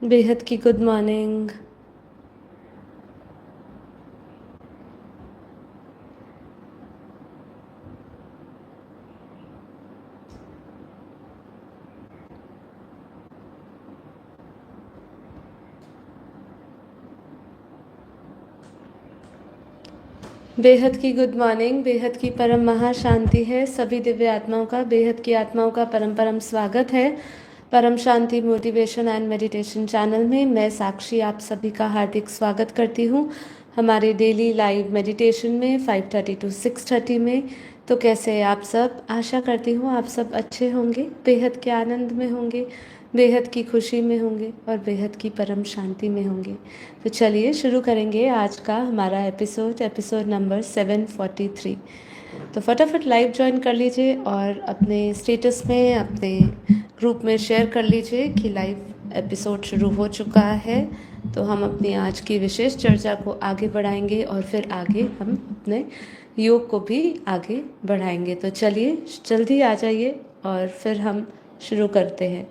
बेहद की good morning. बेहद की गुड मॉर्निंग। बेहद की परम महाशांति है। सभी दिव्य आत्माओं का, बेहद की आत्माओं का परम परम स्वागत है परम शांति मोटिवेशन एंड मेडिटेशन चैनल में। मैं साक्षी आप सभी का हार्दिक स्वागत करती हूँ हमारे डेली लाइव मेडिटेशन में 5:30 to 6:30 में। तो कैसे हैं आप सब? आशा करती हूँ आप सब अच्छे होंगे, बेहद के आनंद में होंगे, बेहद की खुशी में होंगे और बेहद की परम शांति में होंगे। तो चलिए शुरू करेंगे आज का हमारा एपिसोड नंबर 743। तो फटाफट लाइव ज्वाइन कर लीजिए और अपने स्टेटस में, अपने ग्रुप में शेयर कर लीजिए कि लाइव एपिसोड शुरू हो चुका है। तो हम अपनी आज की विशेष चर्चा को आगे बढ़ाएंगे और फिर आगे हम अपने योग को भी आगे बढ़ाएंगे। तो चलिए जल्दी आ जाइए और फिर हम शुरू करते हैं।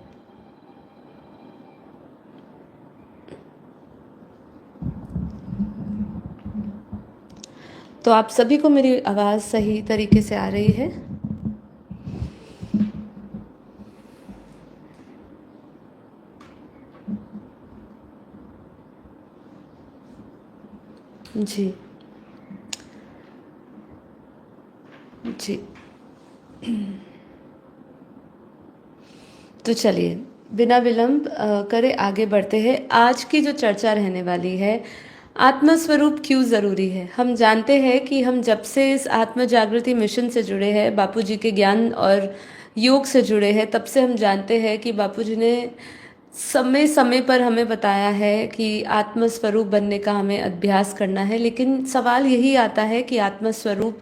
तो आप सभी को मेरी आवाज़ सही तरीके से आ रही है? जी जी। तो चलिए बिना विलंब करे आगे बढ़ते हैं। आज की जो चर्चा रहने वाली है, आत्मस्वरूप क्यों ज़रूरी है। हम जानते हैं कि हम जब से इस आत्म जागृति मिशन से जुड़े हैं, बापूजी के ज्ञान और योग से जुड़े हैं, तब से हम जानते हैं कि बापूजी ने समय समय पर हमें बताया है कि आत्मस्वरूप बनने का हमें अभ्यास करना है। लेकिन सवाल यही आता है कि आत्मस्वरूप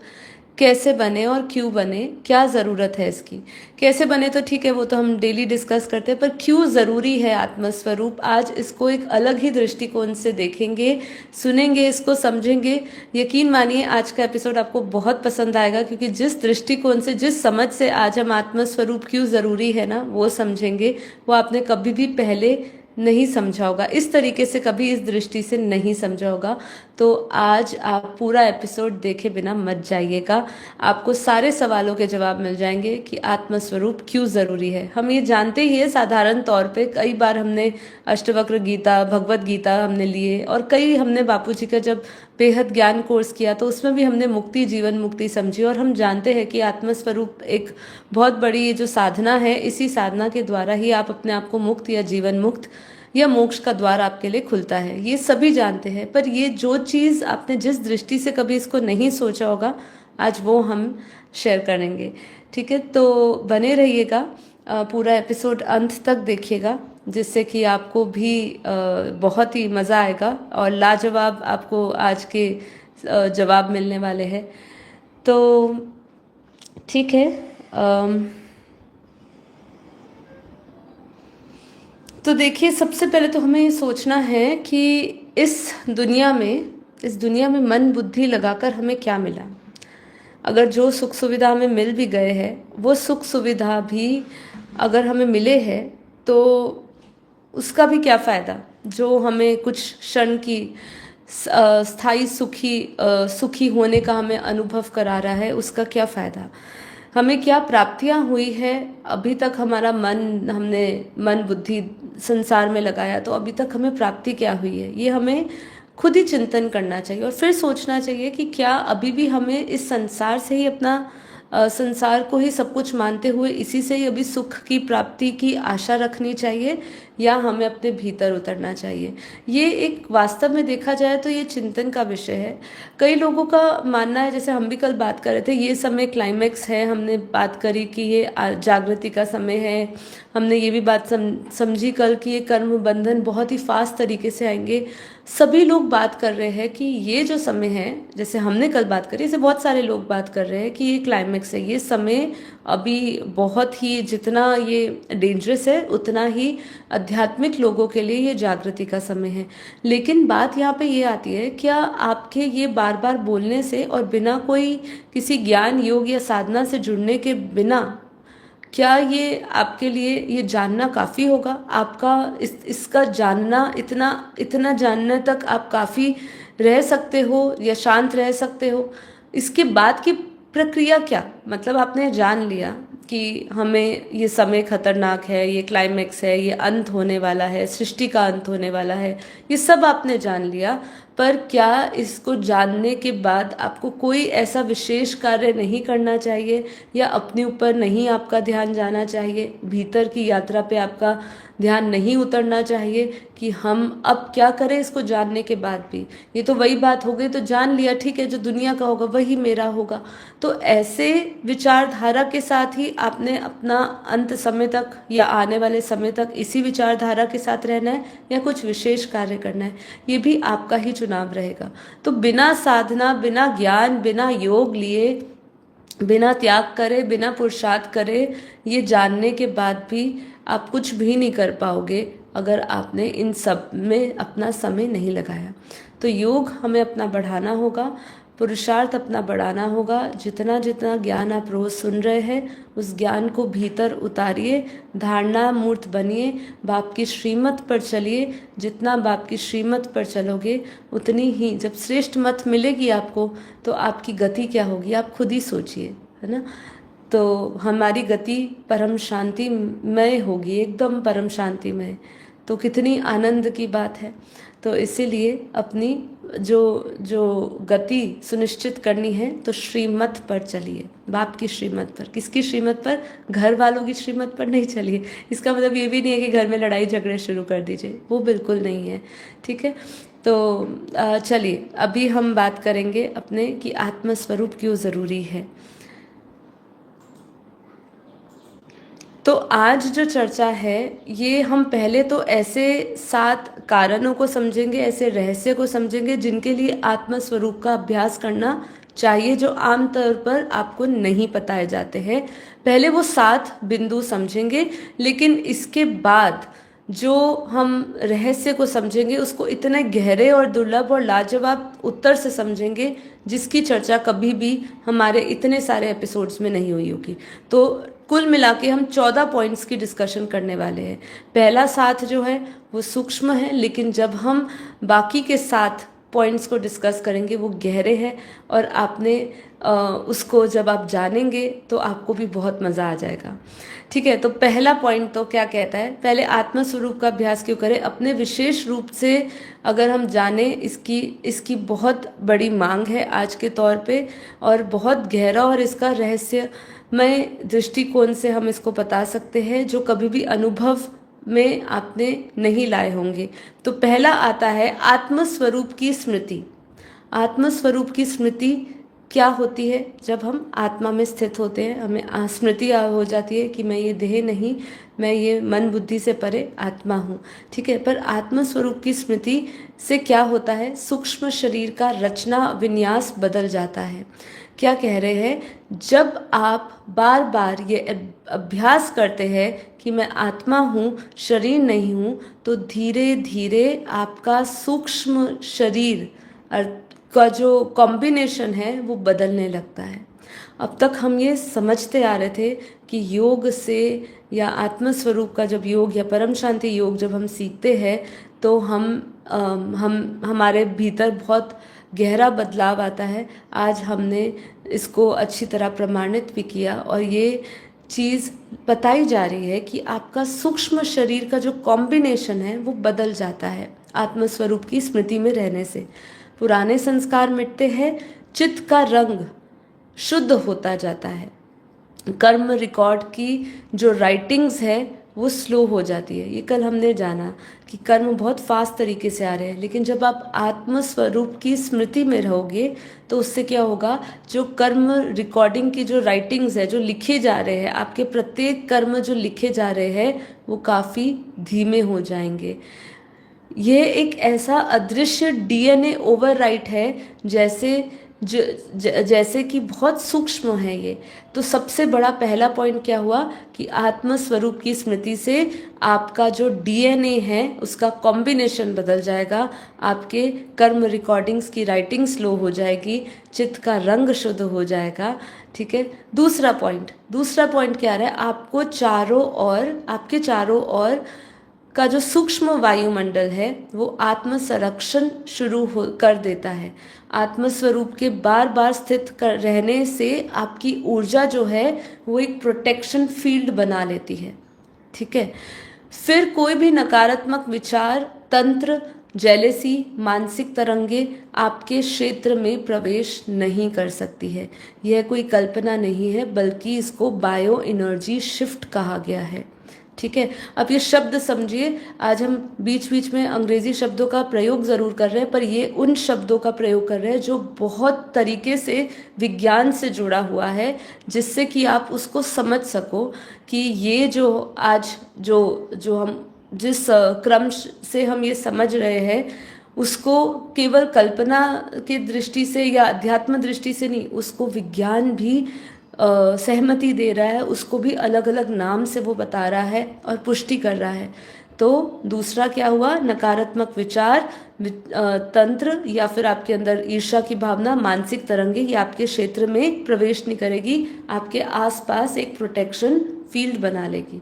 कैसे बने और क्यों बने, क्या ज़रूरत है इसकी। कैसे बने तो ठीक है, वो तो हम डेली डिस्कस करते हैं, पर क्यों ज़रूरी है आत्मस्वरूप, आज इसको एक अलग ही दृष्टिकोण से देखेंगे, सुनेंगे, इसको समझेंगे। यकीन मानिए आज का एपिसोड आपको बहुत पसंद आएगा, क्योंकि जिस दृष्टिकोण से, जिस समझ से आज हम आत्मस्वरूप क्यों ज़रूरी है ना वो समझेंगे, वो आपने कभी भी पहले नहीं समझा होगा, इस तरीके से कभी इस दृष्टि से नहीं समझा होगा। तो आज आप पूरा एपिसोड देखे बिना मत जाइएगा, आपको सारे सवालों के जवाब मिल जाएंगे कि आत्मस्वरूप क्यों ज़रूरी है। हम ये जानते ही है साधारण तौर पे, कई बार हमने अष्टवक्र गीता, भगवत गीता हमने लिए, और कई हमने बापूजी का जब बेहद ज्ञान कोर्स किया तो उसमें भी हमने मुक्ति, जीवन मुक्ति समझी। और हम जानते हैं कि आत्मस्वरूप एक बहुत बड़ी जो साधना है, इसी साधना के द्वारा ही आप अपने आप को मुक्त या जीवन मुक्त या मोक्ष का द्वार आपके लिए खुलता है, ये सभी जानते हैं। पर ये जो चीज़ आपने जिस दृष्टि से कभी इसको नहीं सोचा होगा, आज वो हम शेयर करेंगे। ठीक है, तो बने रहिएगा, पूरा एपिसोड अंत तक देखिएगा, जिससे कि आपको भी बहुत ही मज़ा आएगा और लाजवाब आपको आज के जवाब मिलने वाले हैं। तो ठीक है, तो देखिए सबसे पहले तो हमें ये सोचना है कि इस दुनिया में मन बुद्धि लगाकर हमें क्या मिला। अगर जो सुख सुविधा हमें मिल भी गए हैं, वो सुख सुविधा भी अगर हमें मिले हैं तो उसका भी क्या फ़ायदा। जो हमें कुछ क्षण की स्थायी सुखी होने का हमें अनुभव करा रहा है, उसका क्या फ़ायदा। हमें क्या प्राप्तियां हुई है, अभी तक हमारा हमने मन बुद्धि संसार में लगाया, तो अभी तक हमें प्राप्ति क्या हुई है, ये हमें खुद ही चिंतन करना चाहिए। और फिर सोचना चाहिए कि क्या अभी भी हमें इस संसार से ही अपना संसार को ही सब कुछ मानते हुए इसी से ही अभी सुख की प्राप्ति की आशा रखनी चाहिए, या हमें अपने भीतर उतरना चाहिए। ये एक वास्तव में देखा जाए तो ये चिंतन का विषय है। कई लोगों का मानना है, जैसे हम भी कल बात कर रहे थे, ये समय क्लाइमैक्स है, हमने बात करी कि ये जागृति का समय है। हमने ये भी बात समझी कल कि ये कर्म बंधन बहुत ही फास्ट तरीके से आएंगे। सभी लोग बात कर रहे हैं कि ये जो समय है, जैसे हमने कल बात करी, ऐसे बहुत सारे लोग बात कर रहे हैं कि ये क्लाइमैक्स है, ये समय अभी बहुत ही, जितना ये डेंजरस है उतना ही आध्यात्मिक लोगों के लिए ये जागृति का समय है। लेकिन बात यहाँ पे ये आती है, क्या आपके ये बार बार बोलने से और बिना कोई किसी ज्ञान योग या साधना से जुड़ने के बिना, क्या ये आपके लिए ये जानना काफ़ी होगा? आपका इसका जानना इतना इतना जानने तक आप काफ़ी रह सकते हो या शांत रह सकते हो? इसके बाद की प्रक्रिया क्या? मतलब आपने जान लिया कि हमें ये समय खतरनाक है, ये क्लाइमेक्स है, ये अंत होने वाला है, सृष्टि का अंत होने वाला है, ये सब आपने जान लिया। पर क्या इसको जानने के बाद आपको कोई ऐसा विशेष कार्य नहीं करना चाहिए, या अपने ऊपर नहीं आपका ध्यान जाना चाहिए, भीतर की यात्रा पे आपका ध्यान नहीं उतरना चाहिए कि हम अब क्या करें इसको जानने के बाद भी? ये तो वही बात हो गई, तो जान लिया, ठीक है, जो दुनिया का होगा वही मेरा होगा। तो ऐसे विचारधारा के साथ ही आपने अपना अंत समय तक या आने वाले समय तक इसी विचारधारा के साथ रहना है, या कुछ विशेष कार्य करना है, ये भी आपका ही चुनाव रहेगा। तो बिना साधना, बिना ज्ञान, बिना योग लिए, बिना त्याग करे, बिना पुरुषार्थ करे, ये जानने के बाद भी आप कुछ भी नहीं कर पाओगे अगर आपने इन सब में अपना समय नहीं लगाया। तो योग हमें अपना बढ़ाना होगा, पुरुषार्थ अपना बढ़ाना होगा। जितना जितना ज्ञान आप रोज सुन रहे हैं, उस ज्ञान को भीतर उतारिए, धारणा मूर्त बनिए, बाप की श्रीमत पर चलिए। जितना बाप की श्रीमत पर चलोगे, उतनी ही जब श्रेष्ठ मत मिलेगी आपको, तो आपकी गति क्या होगी आप खुद ही सोचिए, है ना। तो हमारी गति परम शांतिमय होगी, एकदम परम शांतिमय। तो कितनी आनंद की बात है। तो इसीलिए अपनी जो जो गति सुनिश्चित करनी है, तो श्रीमत पर चलिए, बाप की श्रीमत पर। किसकी श्रीमत पर? घर वालों की श्रीमत पर नहीं चलिए। इसका मतलब ये भी नहीं है कि घर में लड़ाई झगड़े शुरू कर दीजिए, वो बिल्कुल नहीं है, ठीक है। तो चलिए अभी हम बात करेंगे अपने कि आत्मस्वरूप क्यों ज़रूरी है। तो आज जो चर्चा है, ये हम पहले तो ऐसे 7 कारणों को समझेंगे, ऐसे रहस्य को समझेंगे जिनके लिए आत्मस्वरूप का अभ्यास करना चाहिए, जो आमतौर पर आपको नहीं बताए जाते हैं। पहले वो 7 बिंदु समझेंगे, लेकिन इसके बाद जो हम रहस्य को समझेंगे उसको इतने गहरे और दुर्लभ और लाजवाब उत्तर से समझेंगे, जिसकी चर्चा कभी भी हमारे इतने सारे एपिसोड्स में नहीं हुई होगी। तो कुल मिला के हम 14 पॉइंट्स की डिस्कशन करने वाले हैं। पहला 7 जो है वो सूक्ष्म है, लेकिन जब हम बाकी के 7 पॉइंट्स को डिस्कस करेंगे वो गहरे हैं, और आपने उसको जब आप जानेंगे तो आपको भी बहुत मज़ा आ जाएगा, ठीक है। तो पहला पॉइंट तो क्या कहता है, पहले आत्मस्वरूप का अभ्यास क्यों करें। अपने विशेष रूप से अगर हम जाने, इसकी बहुत बड़ी मांग है आज के तौर पे, और बहुत गहरा, और इसका रहस्यमय दृष्टिकोण से हम इसको बता सकते हैं, जो कभी भी अनुभव में आपने नहीं लाए होंगे। तो पहला आता है आत्मस्वरूप की स्मृति। आत्मस्वरूप की स्मृति क्या होती है? जब हम आत्मा में स्थित होते हैं, हमें स्मृति हो जाती है कि मैं ये देह नहीं, मैं ये मन बुद्धि से परे आत्मा हूँ, ठीक है। पर आत्मस्वरूप की स्मृति से क्या होता है? सूक्ष्म शरीर का रचना विन्यास बदल जाता है। क्या कह रहे हैं? जब आप बार बार ये अभ्यास करते हैं कि मैं आत्मा हूँ, शरीर नहीं हूँ, तो धीरे धीरे आपका सूक्ष्म शरीर का जो कॉम्बिनेशन है वो बदलने लगता है। अब तक हम ये समझते आ रहे थे कि योग से, या आत्मस्वरूप का जब योग या परम शांति योग जब हम सीखते हैं, तो हमारे भीतर बहुत गहरा बदलाव आता है। आज हमने इसको अच्छी तरह प्रमाणित भी किया, और ये चीज़ बताई जा रही है कि आपका सूक्ष्म शरीर का जो कॉम्बिनेशन है वो बदल जाता है आत्मस्वरूप की स्मृति में रहने से। पुराने संस्कार मिटते हैं, चित्त का रंग शुद्ध होता जाता है, कर्म रिकॉर्ड की जो राइटिंग्स है वो स्लो हो जाती है। ये कल हमने जाना कि कर्म बहुत फास्ट तरीके से आ रहे हैं, लेकिन जब आप आत्मस्वरूप की स्मृति में रहोगे तो उससे क्या होगा, जो कर्म रिकॉर्डिंग की जो राइटिंग्स है, जो लिखे जा रहे हैं, आपके प्रत्येक कर्म जो लिखे जा रहे हैं वो काफ़ी धीमे हो जाएंगे। ये एक ऐसा अदृश्य डीएनए ओवरराइट है, जैसे कि बहुत सूक्ष्म है ये। तो सबसे बड़ा पहला पॉइंट क्या हुआ कि आत्मस्वरूप की स्मृति से आपका जो डीएनए है उसका कॉम्बिनेशन बदल जाएगा, आपके कर्म रिकॉर्डिंग्स की राइटिंग स्लो हो जाएगी, चित्त का रंग शुद्ध हो जाएगा, ठीक है। दूसरा पॉइंट क्या रहा है, आपको आपके चारों ओर का जो सूक्ष्म वायुमंडल है वो आत्म संरक्षण कर देता है। आत्म स्वरूप के बार बार स्थित रहने से आपकी ऊर्जा जो है वो एक प्रोटेक्शन फील्ड बना लेती है। ठीक है। फिर कोई भी नकारात्मक विचार, तंत्र, जेलेसी, मानसिक तरंगे आपके क्षेत्र में प्रवेश नहीं कर सकती है। यह कोई कल्पना नहीं है, बल्कि इसको बायो एनर्जी शिफ्ट कहा गया है। ठीक है। अब ये शब्द समझिए, आज हम बीच बीच में अंग्रेजी शब्दों का प्रयोग जरूर कर रहे हैं, पर ये उन शब्दों का प्रयोग कर रहे हैं जो बहुत तरीके से विज्ञान से जुड़ा हुआ है, जिससे कि आप उसको समझ सको कि ये जो आज जो जो हम जिस क्रम से हम ये समझ रहे हैं, उसको केवल कल्पना की दृष्टि से या अध्यात्म दृष्टि से नहीं, उसको विज्ञान भी सहमति दे रहा है, उसको भी अलग अलग नाम से वो बता रहा है और पुष्टि कर रहा है। तो दूसरा क्या हुआ, नकारात्मक विचार, तंत्र या फिर आपके अंदर ईर्ष्या की भावना, मानसिक तरंगे, ये आपके क्षेत्र में प्रवेश नहीं करेगी, आपके आसपास एक प्रोटेक्शन फील्ड बना लेगी।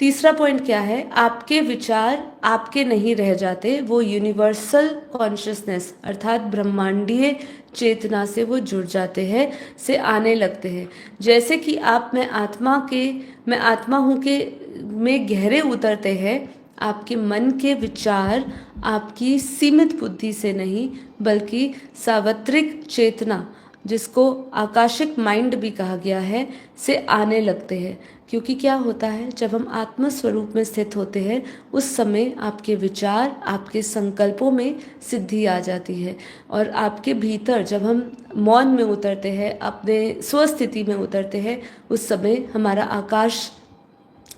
तीसरा पॉइंट क्या है, आपके विचार आपके नहीं रह जाते, वो यूनिवर्सल कॉन्शियसनेस अर्थात ब्रह्मांडीय चेतना से वो जुड़ जाते हैं, से आने लगते हैं। जैसे कि आप मैं आत्मा हूँ के में गहरे उतरते हैं, आपके मन के विचार आपकी सीमित बुद्धि से नहीं, बल्कि सार्वत्रिक चेतना, जिसको आकाशिक माइंड भी कहा गया है, से आने लगते हैं। क्योंकि क्या होता है, जब हम आत्म स्वरूप में स्थित होते हैं, उस समय आपके विचार, आपके संकल्पों में सिद्धि आ जाती है, और आपके भीतर जब हम मौन में उतरते हैं, अपने स्वस्थिति में उतरते हैं, उस समय हमारा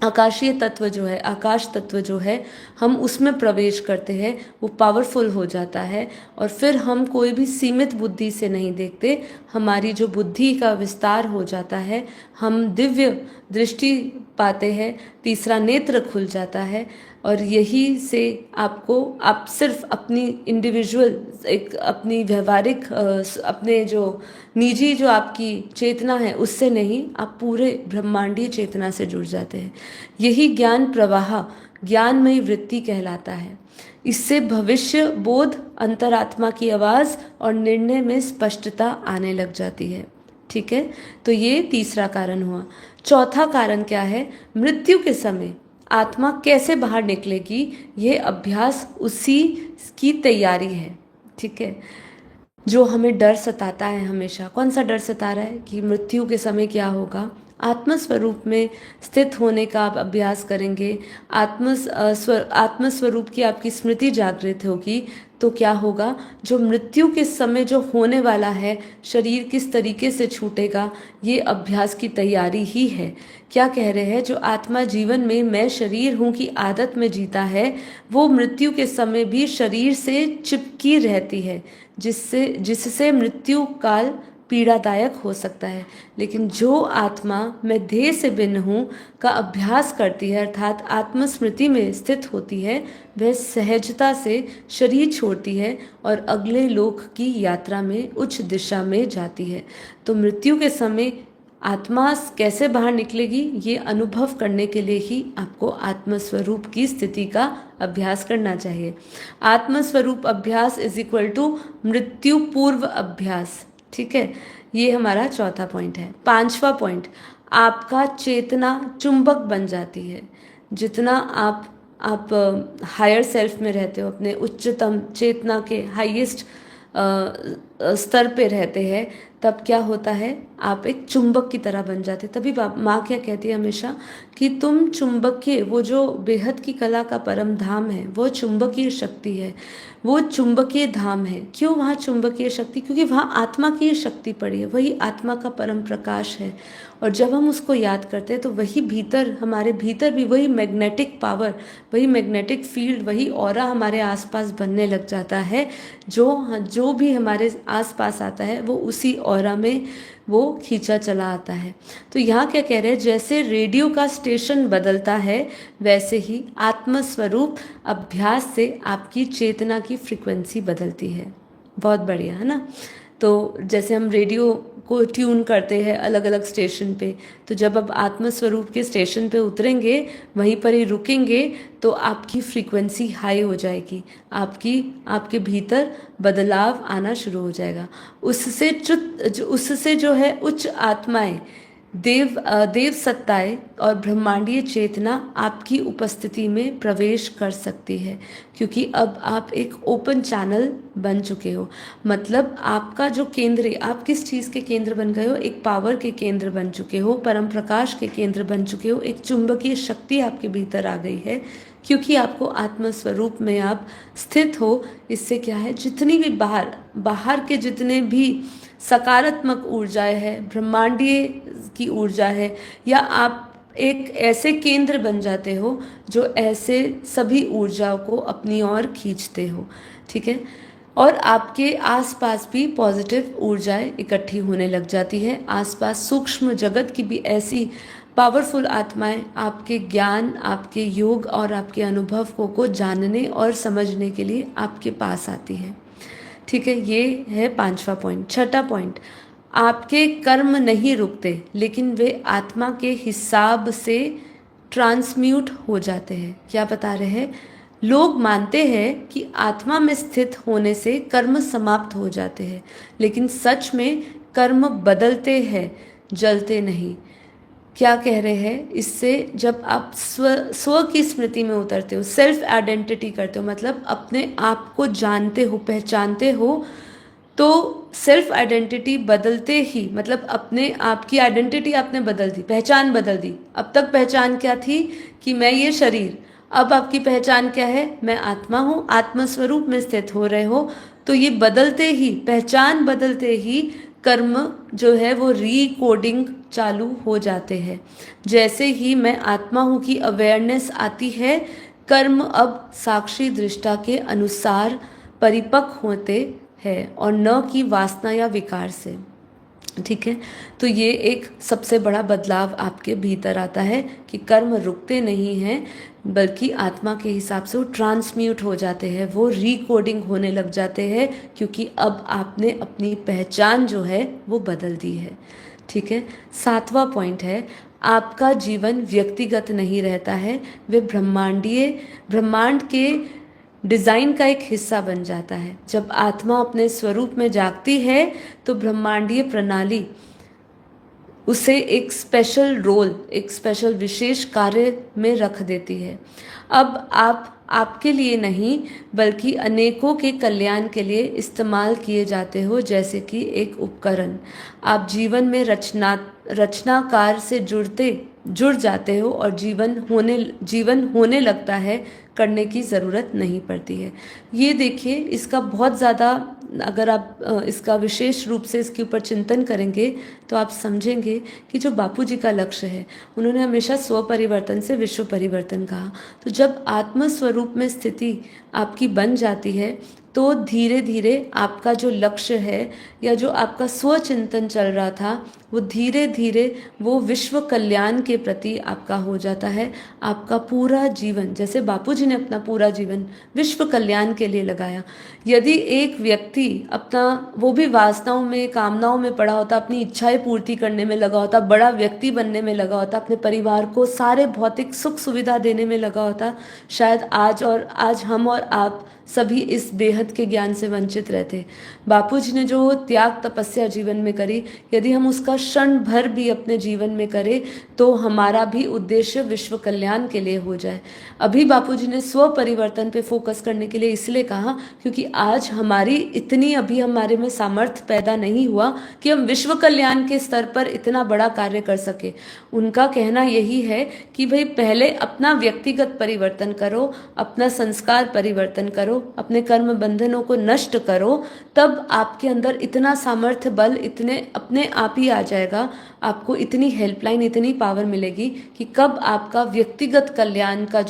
आकाशीय तत्व जो है, आकाश तत्व जो है, हम उसमें प्रवेश करते हैं, वो पावरफुल हो जाता है, और फिर हम कोई भी सीमित बुद्धि से नहीं देखते, हमारी जो बुद्धि का विस्तार हो जाता है, हम दिव्य दृष्टि पाते हैं, तीसरा नेत्र खुल जाता है, और यही से आप सिर्फ अपनी इंडिविजुअल, एक अपनी व्यवहारिक, अपने जो निजी जो आपकी चेतना है उससे नहीं, आप पूरे ब्रह्मांडीय चेतना से जुड़ जाते हैं। यही ज्ञान प्रवाह, ज्ञानमयी वृत्ति कहलाता है। इससे भविष्य बोध, अंतरात्मा की आवाज और निर्णय में स्पष्टता आने लग जाती है। ठीक है। तो ये तीसरा कारण हुआ। चौथा कारण क्या है, मृत्यु के समय आत्मा कैसे बाहर निकलेगी, ये अभ्यास उसी की तैयारी है। ठीक है। जो हमें डर सताता है हमेशा, कौन सा डर सता रहा है कि मृत्यु के समय क्या होगा, आत्म स्वरूप में स्थित होने का आप अभ्यास करेंगे, आत्म स्वरूप की आपकी स्मृति जागृत होगी, तो क्या होगा, जो मृत्यु के समय जो होने वाला है, शरीर किस तरीके से छूटेगा, ये अभ्यास की तैयारी ही है। क्या कह रहे हैं, जो आत्मा जीवन में मैं शरीर हूँ की आदत में जीता है, वो मृत्यु के समय भी शरीर से चिपकी रहती है, जिससे मृत्यु काल पीड़ादायक हो सकता है। लेकिन जो आत्मा मैं देह से भिन्न हूँ का अभ्यास करती है, अर्थात आत्मस्मृति में स्थित होती है, वह सहजता से शरीर छोड़ती है और अगले लोक की यात्रा में उच्च दिशा में जाती है। तो मृत्यु के समय आत्मा कैसे बाहर निकलेगी, ये अनुभव करने के लिए ही आपको आत्मस्वरूप की स्थिति का अभ्यास करना चाहिए। आत्मस्वरूप अभ्यास इज इक्वल टू मृत्यु पूर्व अभ्यास। ठीक है। ये हमारा चौथा पॉइंट है। पांचवा पॉइंट, आपका चेतना चुंबक बन जाती है। जितना आप हायर सेल्फ में रहते हो, अपने उच्चतम चेतना के हाईएस्ट स्तर पे रहते हैं, तब क्या होता है, आप एक चुंबक की तरह बन जाते। तभी माँ क्या कहती है हमेशा कि तुम चुंबकीय, वो जो बेहद की कला का परम धाम है, वो चुंबकीय शक्ति है, वो चुंबकीय धाम है। क्यों वहाँ चुंबकीय शक्ति, क्योंकि वहाँ आत्मा की शक्ति पड़ी है, वही आत्मा का परम प्रकाश है। और जब हम उसको याद करते हैं, तो वही भीतर, हमारे भीतर भी वही मैग्नेटिक पावर, वही मैग्नेटिक फील्ड, वही ऑरा हमारे आसपास बनने लग जाता है। जो भी हमारे आसपास आता है, वो उसी ऑरा में वो खींचा चला आता है। तो यहाँ क्या कह रहे हैं, जैसे रेडियो का स्टेशन बदलता है, वैसे ही आत्मस्वरूप अभ्यास से आपकी चेतना की फ्रीक्वेंसी बदलती है। बहुत बढ़िया है ना। तो जैसे हम रेडियो को ट्यून करते हैं अलग अलग स्टेशन पे। तो जब आप आत्मस्वरूप के स्टेशन पे उतरेंगे, वहीं पर ही रुकेंगे, तो आपकी फ्रीक्वेंसी हाई हो जाएगी, आपके भीतर बदलाव आना शुरू हो जाएगा। उससे जो है उच्च आत्माएं, देव सत्ताएं और ब्रह्मांडीय चेतना आपकी उपस्थिति में प्रवेश कर सकती है, क्योंकि अब आप एक ओपन चैनल बन चुके हो। मतलब आपका जो केंद्र, आप किस चीज़ के केंद्र बन गए हो? एक पावर के केंद्र बन चुके हो, परम प्रकाश के केंद्र बन चुके हो, एक चुंबकीय शक्ति आपके भीतर आ गई है, क्योंकि आपको आत्मस्वरूप में आप स्थित हो। इससे क्या है, जितनी भी बाहर के जितने भी सकारात्मक ऊर्जाएं है, ब्रह्मांडीय की ऊर्जा है, या आप एक ऐसे केंद्र बन जाते हो जो ऐसे सभी ऊर्जाओं को अपनी ओर खींचते हो, ठीक है। और आपके आसपास भी पॉजिटिव ऊर्जाएं इकट्ठी होने लग जाती है। आसपास सूक्ष्म जगत की भी ऐसी पावरफुल आत्माएं आपके ज्ञान, आपके योग और आपके अनुभव को जानने और समझने के लिए आपके पास आती है, ठीक है। ये है 5वां पॉइंट। 6ठा पॉइंट, आपके कर्म नहीं रुकते, लेकिन वे आत्मा के हिसाब से ट्रांसम्यूट हो जाते हैं। क्या बता रहे हैं? लोग मानते हैं कि आत्मा में स्थित होने से कर्म समाप्त हो जाते हैं, लेकिन सच में कर्म बदलते हैं, जलते नहीं। क्या कह रहे हैं इससे? जब आप स्व की स्मृति में उतरते हो, सेल्फ आइडेंटिटी करते हो, मतलब अपने आप को जानते हो, पहचानते हो, तो सेल्फ आइडेंटिटी बदलते ही, मतलब अपने आप की आइडेंटिटी आपने बदल दी, पहचान बदल दी। अब तक पहचान क्या थी कि मैं ये शरीर, अब आपकी पहचान क्या है? मैं आत्मा हूँ। आत्मस्वरूप में स्थित हो रहे हो, तो ये बदलते ही, पहचान बदलते ही कर्म जो है वो रीकोडिंग चालू हो जाते हैं। जैसे ही मैं आत्मा हूँ की अवेयरनेस आती है, कर्म अब साक्षी दृष्टा के अनुसार परिपक्व होते हैं और न कि वासना या विकार से, ठीक है। तो ये एक सबसे बड़ा बदलाव आपके भीतर आता है कि कर्म रुकते नहीं हैं, बल्कि आत्मा के हिसाब से वो ट्रांसम्यूट हो जाते हैं, वो रीकोडिंग होने लग जाते हैं, क्योंकि अब आपने अपनी पहचान जो है वो बदल दी है, ठीक है। 7वां पॉइंट है, आपका जीवन व्यक्तिगत नहीं रहता है, वे ब्रह्मांड के डिजाइन का एक हिस्सा बन जाता है। जब आत्मा अपने स्वरूप में जागती है, तो ब्रह्मांडीय प्रणाली उसे एक स्पेशल रोल, एक स्पेशल विशेष कार्य में रख देती है। अब आप आपके लिए नहीं, बल्कि अनेकों के कल्याण के लिए इस्तेमाल किए जाते हो, जैसे कि एक उपकरण। आप जीवन में रचनाकार से जुड़ जाते हो और जीवन होने लगता है, करने की ज़रूरत नहीं पड़ती है। ये देखिए, इसका बहुत ज़्यादा, अगर आप इसका विशेष रूप से इसके ऊपर चिंतन करेंगे, तो आप समझेंगे कि जो बापू जी का लक्ष्य है, उन्होंने हमेशा स्व परिवर्तन से विश्व परिवर्तन कहा। तो जब आत्म स्वरूप में स्थिति आपकी बन जाती है, तो धीरे धीरे आपका जो लक्ष्य है, या जो आपका स्वचिंतन चल रहा था, वो धीरे धीरे वो विश्व कल्याण के प्रति आपका हो जाता है। आपका पूरा जीवन, जैसे बापूजी ने अपना पूरा जीवन विश्व कल्याण के लिए लगाया। यदि एक व्यक्ति अपना, वो भी वासनाओं में, कामनाओं में पड़ा होता, अपनी इच्छाएं पूर्ति करने में लगा होता, बड़ा व्यक्ति बनने में लगा होता, अपने परिवार को सारे भौतिक सुख सुविधा देने में लगा होता, शायद आज हम और आप सभी इस बेहद के ज्ञान से वंचित रहते। बापूजी ने जो त्याग तपस्या जीवन में करी, यदि हम उसका क्षण भर भी अपने जीवन में करें, तो हमारा भी उद्देश्य विश्व कल्याण के लिए हो जाए। अभी बापूजी ने स्व परिवर्तन पे फोकस करने के लिए इसलिए कहा, क्योंकि आज अभी हमारे में सामर्थ्य पैदा नहीं हुआ कि हम विश्व कल्याण के स्तर पर इतना बड़ा कार्य कर सके। उनका कहना यही है कि भाई पहले अपना व्यक्तिगत परिवर्तन करो, अपना संस्कार परिवर्तन करो, अपने कर्म बंधनों को नष्ट करो, तब आपके अंदर इतना सामर्थ्य बल इतने अपने आप ही आ जाएगा, आपको इतनी हेल्पलाइन, इतनी पावर मिलेगी कि कब आपका व्यक्तिगत कल्याण का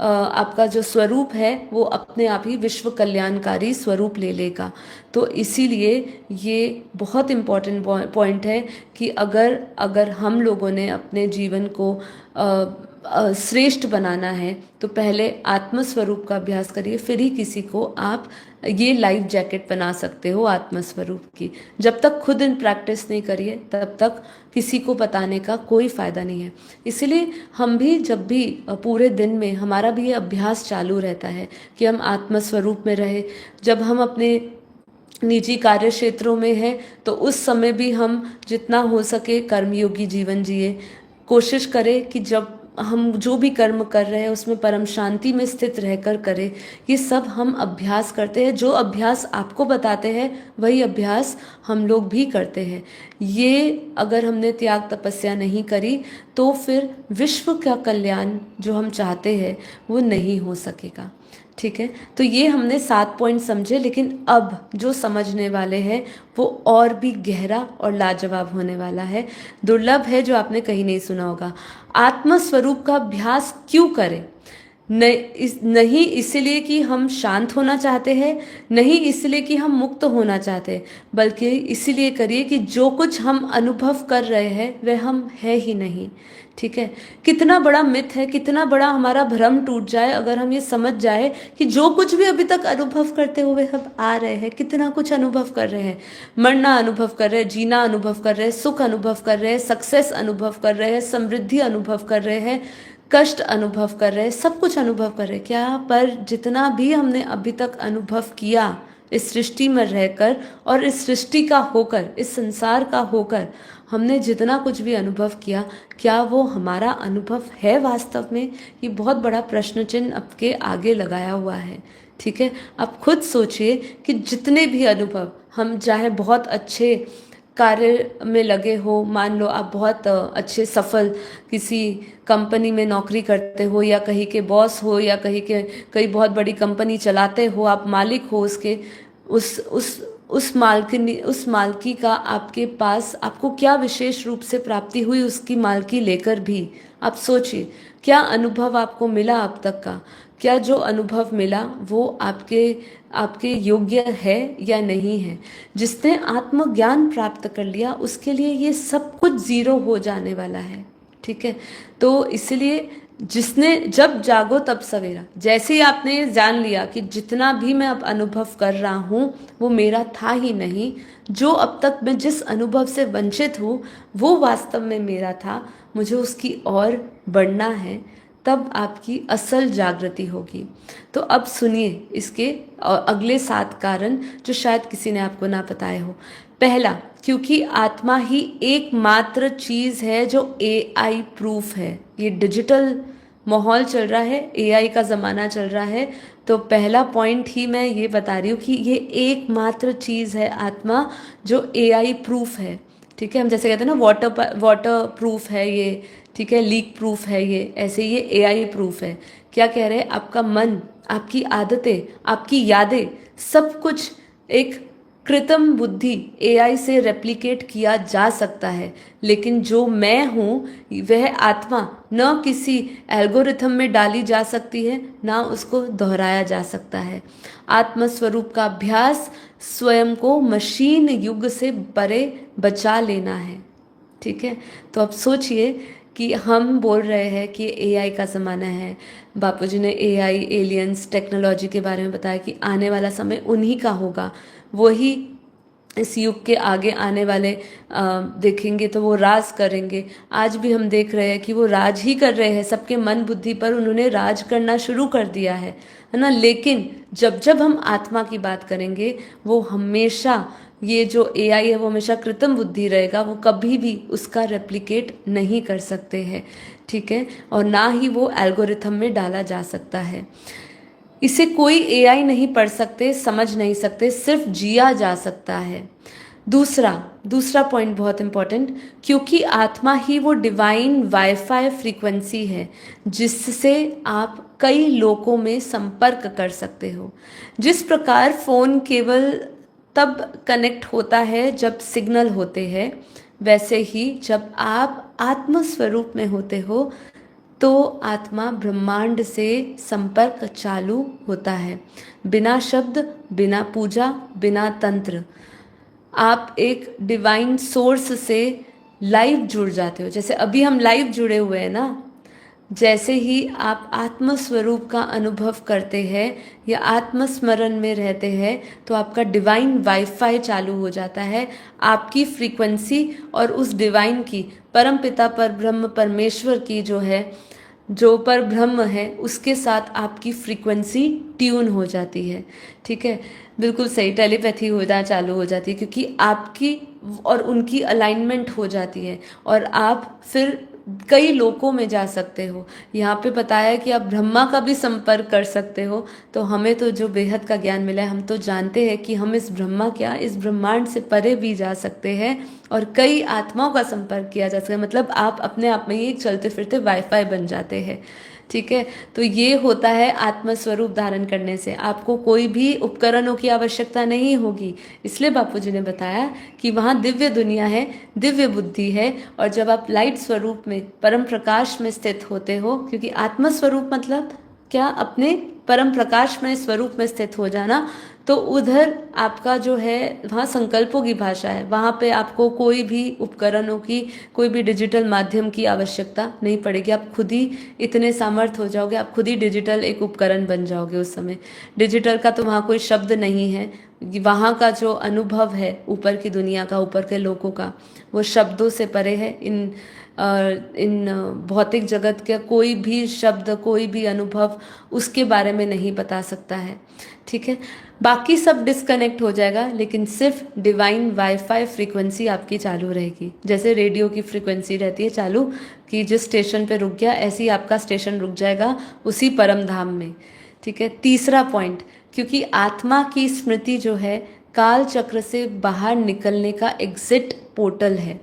आपका जो स्वरूप है, वो अपने आप ही विश्व कल्याणकारी स्वरूप ले लेगा। तो इसीलिए ये बहुत इम्पोर्टेंट पॉइंट है कि अगर हम लोगों ने अपने जीवन को श्रेष्ठ बनाना है तो पहले आत्मस्वरूप का अभ्यास करिए, फिर ही किसी को आप ये लाइफ जैकेट बना सकते हो आत्मस्वरूप की। जब तक खुद इन प्रैक्टिस नहीं करिए तब तक किसी को बताने का कोई फ़ायदा नहीं है। इसलिए हम भी जब भी पूरे दिन में हमारा भी ये अभ्यास चालू रहता है कि हम आत्मस्वरूप में रहे। जब हम अपने निजी कार्य क्षेत्रों में हैं तो उस समय भी हम जितना हो सके कर्मयोगी जीवन जिए। कोशिश करें कि जब हम जो भी कर्म कर रहे हैं उसमें परम शांति में स्थित रहकर करें। ये सब हम अभ्यास करते हैं, जो अभ्यास आपको बताते हैं वही अभ्यास हम लोग भी करते हैं। ये अगर हमने त्याग तपस्या नहीं करी तो फिर विश्व का कल्याण जो हम चाहते हैं वो नहीं हो सकेगा। ठीक है, तो ये हमने 7 पॉइंट समझे, लेकिन अब जो समझने वाले हैं वो और भी गहरा और लाजवाब होने वाला है, दुर्लभ है, जो आपने कहीं नहीं सुना होगा। आत्मस्वरूप का अभ्यास क्यों करें? नहीं इसलिए कि हम शांत होना चाहते हैं, नहीं इसलिए कि हम मुक्त होना चाहते हैं, बल्कि इसलिए करिए कि जो कुछ हम अनुभव कर रहे हैं वह हम है ही नहीं। ठीक है, कितना बड़ा मिथ है, कितना बड़ा हमारा भ्रम टूट जाए अगर हम ये समझ जाए कि जो कुछ भी अभी तक अनुभव करते हुए हम आ रहे हैं, कितना कुछ अनुभव कर रहे हैं। मरना अनुभव कर रहे हैं, जीना अनुभव कर रहे हैं, सुख अनुभव कर रहे हैं, सक्सेस अनुभव कर रहे हैं, समृद्धि अनुभव कर रहे हैं, कष्ट अनुभव कर रहे हैं, सब कुछ अनुभव कर रहे हैं क्या? पर जितना भी हमने अभी तक अनुभव किया इस सृष्टि में रहकर और इस सृष्टि का होकर, इस संसार का होकर, हमने जितना कुछ भी अनुभव किया, क्या वो हमारा अनुभव है वास्तव में? ये बहुत बड़ा प्रश्न चिन्ह आपके आगे लगाया हुआ है। ठीक है, आप खुद सोचिए कि जितने भी अनुभव हम, चाहे बहुत अच्छे कार्य में लगे हो, मान लो आप बहुत अच्छे सफल किसी कंपनी में नौकरी करते हो, या कहीं के बॉस हो, या कहीं बहुत बड़ी कंपनी चलाते हो, आप मालिक हो उसके, उस मालकी का आपके पास, आपको क्या विशेष रूप से प्राप्ति हुई उसकी मालकी लेकर भी? आप सोचिए क्या अनुभव आपको मिला अब तक का? क्या जो अनुभव मिला वो आपके योग्य है या नहीं है? जिसने आत्मज्ञान प्राप्त कर लिया उसके लिए ये सब कुछ जीरो हो जाने वाला है। ठीक है, तो इसलिए जिसने, जब जागो तब सवेरा, जैसे ही आपने ये जान लिया कि जितना भी मैं अब अनुभव कर रहा हूँ वो मेरा था ही नहीं, जो अब तक मैं जिस अनुभव से वंचित हूँ वो वास्तव में मेरा था, मुझे उसकी ओर बढ़ना है, तब आपकी असल जागृति होगी। तो अब सुनिए इसके अगले 7 कारण जो शायद किसी ने आपको ना बताए हो। पहला, क्योंकि आत्मा ही एकमात्र चीज़ है जो AI प्रूफ है। ये डिजिटल माहौल चल रहा है, AI का ज़माना चल रहा है, तो पहला पॉइंट ही मैं ये बता रही हूँ कि ये एकमात्र चीज़ है आत्मा जो AI प्रूफ है। ठीक है, हम जैसे कहते हैं ना वाटर प्रूफ है ये, ठीक है, लीक प्रूफ है ये, ऐसे ये AI प्रूफ है। क्या कह रहे हैं? आपका मन, आपकी आदतें, आपकी यादें, सब कुछ एक कृत्रिम बुद्धि AI से रेप्लिकेट किया जा सकता है, लेकिन जो मैं हूँ वह आत्मा न किसी एल्गोरिथम में डाली जा सकती है, ना उसको दोहराया जा सकता है। आत्मस्वरूप का अभ्यास स्वयं को मशीन युग से परे बचा लेना है। ठीक है, तो अब सोचिए कि हम बोल रहे हैं कि AI का ज़माना है। बापूजी ने AI, एलियंस, टेक्नोलॉजी के बारे में बताया कि आने वाला समय उन्हीं का होगा, वही इस युग के आगे आने वाले देखेंगे तो वो राज करेंगे। आज भी हम देख रहे हैं कि वो राज ही कर रहे हैं, सबके मन बुद्धि पर उन्होंने राज करना शुरू कर दिया है ना। लेकिन जब जब हम आत्मा की बात करेंगे, वो हमेशा, ये जो AI है वो हमेशा कृत्रिम बुद्धि रहेगा, वो कभी भी उसका रेप्लिकेट नहीं कर सकते हैं। ठीक है, और ना ही वो एल्गोरिथम में डाला जा सकता है। इसे कोई AI नहीं पढ़ सकते, समझ नहीं सकते, सिर्फ जिया जा सकता है। दूसरा पॉइंट बहुत इंपॉर्टेंट, क्योंकि आत्मा ही वो डिवाइन वाईफाई फ्रीक्वेंसी है जिससे आप कई लोगों में संपर्क कर सकते हो। जिस प्रकार फ़ोन केवल तब कनेक्ट होता है जब सिग्नल होते हैं, वैसे ही जब आप आत्मस्वरूप में होते हो तो आत्मा ब्रह्मांड से संपर्क चालू होता है। बिना शब्द, बिना पूजा, बिना तंत्र, आप एक डिवाइन सोर्स से लाइव जुड़ जाते हो। जैसे अभी हम लाइव जुड़े हुए हैं ना, जैसे ही आप आत्मस्वरूप का अनुभव करते हैं या आत्मस्मरण में रहते हैं तो आपका डिवाइन वाईफाई चालू हो जाता है। आपकी फ्रीक्वेंसी और उस डिवाइन की, परम पिता पर ब्रह्म परमेश्वर की जो है, जो पर ब्रह्म है, उसके साथ आपकी फ्रीक्वेंसी ट्यून हो जाती है। ठीक है, बिल्कुल सही, टेलीपैथी होना चालू हो जाती है क्योंकि आपकी और उनकी अलाइनमेंट हो जाती है और आप फिर कई लोकों में जा सकते हो। यहाँ पे बताया है कि आप ब्रह्मा का भी संपर्क कर सकते हो। तो हमें तो जो बेहद का ज्ञान मिला है, हम तो जानते हैं कि हम इस ब्रह्मा क्या, इस ब्रह्मांड से परे भी जा सकते हैं और कई आत्माओं का संपर्क किया जा सकता है। मतलब आप अपने आप में ही एक चलते फिरते वाईफाई बन जाते हैं। ठीक है, तो ये होता है आत्मस्वरूप धारण करने से। आपको कोई भी उपकरणों की आवश्यकता नहीं होगी। इसलिए बापूजी ने बताया कि वहाँ दिव्य दुनिया है, दिव्य बुद्धि है, और जब आप लाइट स्वरूप में, परम प्रकाश में स्थित होते हो, क्योंकि आत्मस्वरूप मतलब क्या, अपने परम प्रकाश में स्वरूप में स्थित हो जाना, तो उधर आपका जो है वहाँ संकल्पों की भाषा है। वहाँ पे आपको कोई भी उपकरणों की, कोई भी डिजिटल माध्यम की आवश्यकता नहीं पड़ेगी। आप खुद ही इतने सामर्थ हो जाओगे, आप खुद ही डिजिटल एक उपकरण बन जाओगे उस समय। डिजिटल का तो वहाँ कोई शब्द नहीं है। वहाँ का जो अनुभव है ऊपर की दुनिया का, ऊपर के लोगों का, वो शब्दों से परे है। इन भौतिक जगत के कोई भी शब्द, कोई भी अनुभव उसके बारे में नहीं बता सकता है। ठीक है, बाकी सब डिस्कनेक्ट हो जाएगा, लेकिन सिर्फ डिवाइन वाईफाई फ्रीक्वेंसी आपकी चालू रहेगी। जैसे रेडियो की फ्रीक्वेंसी रहती है चालू, कि जिस स्टेशन पे रुक गया, ऐसे ही आपका स्टेशन रुक जाएगा उसी परम धाम में। ठीक है, तीसरा पॉइंट, क्योंकि आत्मा की स्मृति जो है काल चक्र से बाहर निकलने का एग्जिट पोर्टल है।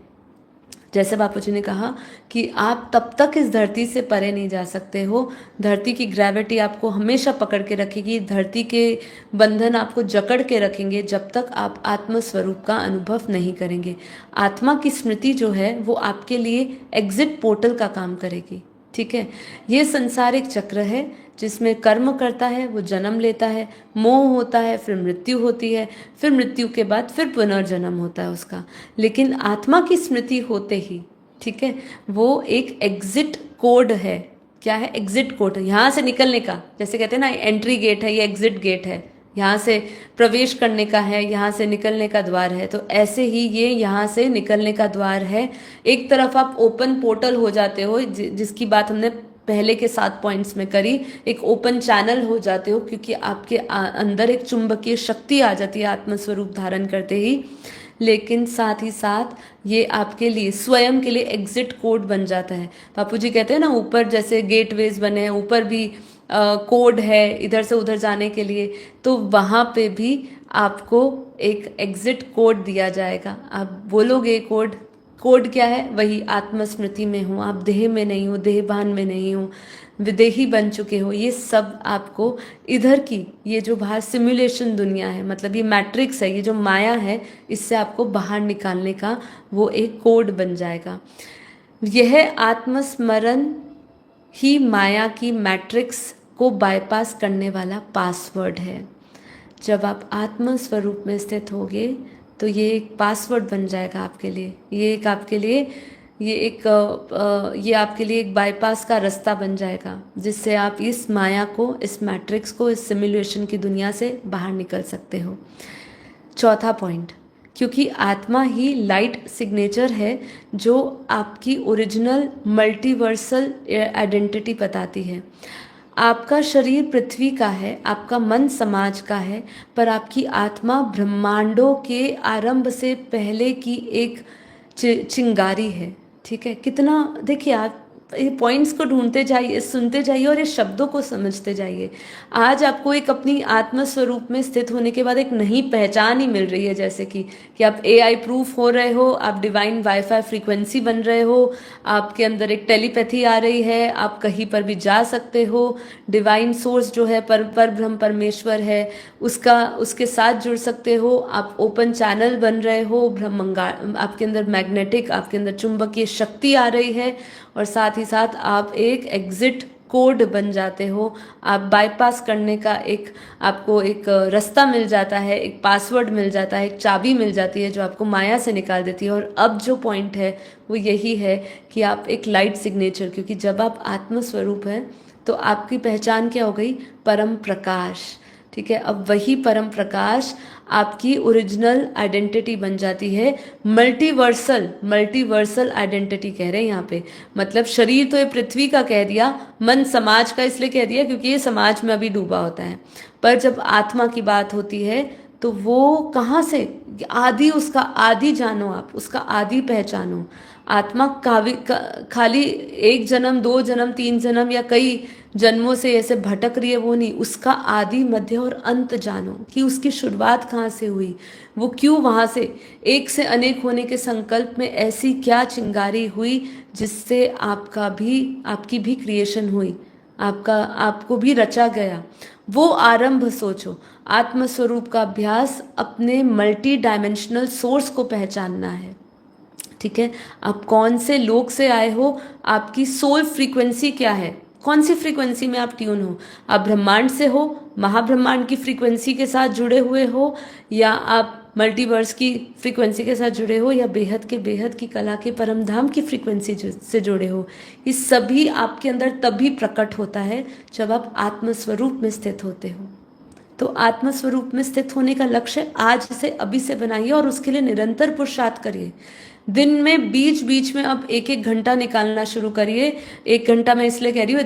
जैसे बापूजी ने कहा कि आप तब तक इस धरती से परे नहीं जा सकते हो। धरती की ग्रेविटी आपको हमेशा पकड़ के रखेगी, धरती के बंधन आपको जकड़ के रखेंगे जब तक आप आत्म स्वरूप का अनुभव नहीं करेंगे। आत्मा की स्मृति जो है वो आपके लिए एग्जिट पोर्टल का काम करेगी। ठीक है, ये संसार एक चक्र है जिसमें कर्म करता है, वो जन्म लेता है, मोह होता है, फिर मृत्यु होती है, फिर मृत्यु के बाद फिर पुनर्जन्म होता है उसका। लेकिन आत्मा की स्मृति होते ही, ठीक है, वो एक एग्जिट कोड है। क्या है? एग्जिट कोड, यहाँ से निकलने का। जैसे कहते हैं ना, एंट्री गेट है, ये एग्जिट गेट है, यहाँ से प्रवेश करने का है, यहाँ से निकलने का द्वार है। तो ऐसे ही ये यहाँ से निकलने का द्वार है। एक तरफ आप ओपन पोर्टल हो जाते हो, जिसकी बात हमने पहले के 7 पॉइंट्स में करी। एक ओपन चैनल हो जाते हो क्योंकि आपके अंदर एक चुंबकीय शक्ति आ जाती है आत्मस्वरूप धारण करते ही। लेकिन साथ ही साथ ये आपके लिए, स्वयं के लिए एग्जिट कोड बन जाता है। बापूजी कहते हैं ना, ऊपर जैसे गेटवेज बने हैं, ऊपर भी कोड है इधर से उधर जाने के लिए, तो वहाँ पे भी आपको एक एग्जिट कोड दिया जाएगा। आप बोलोगे कोड, कोड क्या है? वही आत्मस्मृति में हूँ, आप देह में नहीं हो, देहभान में नहीं हो, विदेही बन चुके हो। ये सब आपको इधर की, ये जो बाहर सिमुलेशन दुनिया है, मतलब ये मैट्रिक्स है, ये जो माया है, इससे आपको बाहर निकालने का वो एक कोड बन जाएगा। यह आत्मस्मरण ही माया की मैट्रिक्स को बाईपास करने वाला पासवर्ड है। जब आप आत्म स्वरूप में स्थित होगे तो ये एक पासवर्ड बन जाएगा आपके लिए। ये एक आपके लिए, ये आपके लिए एक बाईपास का रास्ता बन जाएगा, जिससे आप इस माया को, इस मैट्रिक्स को, इस सिमुलेशन की दुनिया से बाहर निकल सकते हो। चौथा पॉइंट, क्योंकि आत्मा ही लाइट सिग्नेचर है जो आपकी ओरिजिनल मल्टीवर्सल आइडेंटिटी बताती है। आपका शरीर पृथ्वी का है, आपका मन समाज का है, पर आपकी आत्मा ब्रह्मांडों के आरंभ से पहले की एक चिंगारी है। ठीक है, कितना, देखिए आप ये पॉइंट्स को ढूंढते जाइए, सुनते जाइए और ये शब्दों को समझते जाइए। आज आपको एक अपनी आत्म स्वरूप में स्थित होने के बाद एक नई पहचान ही मिल रही है, जैसे कि आप AI प्रूफ हो रहे हो, आप डिवाइन वाईफाई फ्रीक्वेंसी बन रहे हो, आपके अंदर एक टेलीपैथी आ रही है, आप कहीं पर भी जा सकते हो। डिवाइन सोर्स जो है, पर ब्रह्म परमेश्वर है, उसके साथ जुड़ सकते हो। आप ओपन चैनल बन रहे हो, आपके अंदर मैग्नेटिक, आपके अंदर चुंबकीय शक्ति आ रही है, और साथ ही साथ आप एक एग्जिट कोड बन जाते हो, आप बाईपास करने का एक आपको एक रास्ता मिल जाता है, एक पासवर्ड मिल जाता है, एक चाबी मिल जाती है जो आपको माया से निकाल देती है। और अब जो पॉइंट है वो यही है कि आप एक लाइट सिग्नेचर, क्योंकि जब आप आत्मस्वरूप हैं तो आपकी पहचान क्या हो गई? परम प्रकाश। ठीक है, अब वही परम प्रकाश आपकी ओरिजिनल आइडेंटिटी बन जाती है। मल्टीवर्सल मल्टीवर्सल आइडेंटिटी कह रहे हैं यहाँ पे, मतलब शरीर तो ये पृथ्वी का कह दिया, मन समाज का इसलिए कह दिया क्योंकि ये समाज में अभी डूबा होता है। पर जब आत्मा की बात होती है तो वो कहाँ से आदि, उसका आदि जानो, आप उसका आदि पहचानो। आत्मा खाली एक जन्म, दो जन्म, तीन जन्म या कई जन्मों से ऐसे भटक रही है वो नहीं, उसका आदि मध्य और अंत जानो कि उसकी शुरुआत कहाँ से हुई, वो क्यों वहाँ से एक से अनेक होने के संकल्प में ऐसी क्या चिंगारी हुई जिससे आपकी भी क्रिएशन हुई, आपको भी रचा गया। वो आरंभ सोचो। आत्मस्वरूप का अभ्यास अपने मल्टी डायमेंशनल सोर्स को पहचानना है। ठीक है, आप कौन से लोक से आए हो, आपकी सोल फ्रीक्वेंसी क्या है, कौन सी फ्रीक्वेंसी में आप ट्यून हो। आप ब्रह्मांड से हो, महाब्रह्मांड की फ्रीक्वेंसी के साथ जुड़े हुए हो, या आप मल्टीवर्स की फ्रीक्वेंसी के साथ जुड़े हो, या बेहद की कला के परम धाम की फ्रीक्वेंसी से जुड़े हो। ये सभी आपके अंदर तभी प्रकट होता है जब आप आत्मस्वरूप में स्थित होते हो। तो आत्मस्वरूप में स्थित होने का लक्ष्य आज से अभी से बनाइए और उसके लिए निरंतर पुरुषार्थ करिए। दिन में बीच बीच में अब एक एक घंटा निकालना शुरू करिए। एक घंटा मैं इसलिए कह रही हूँ,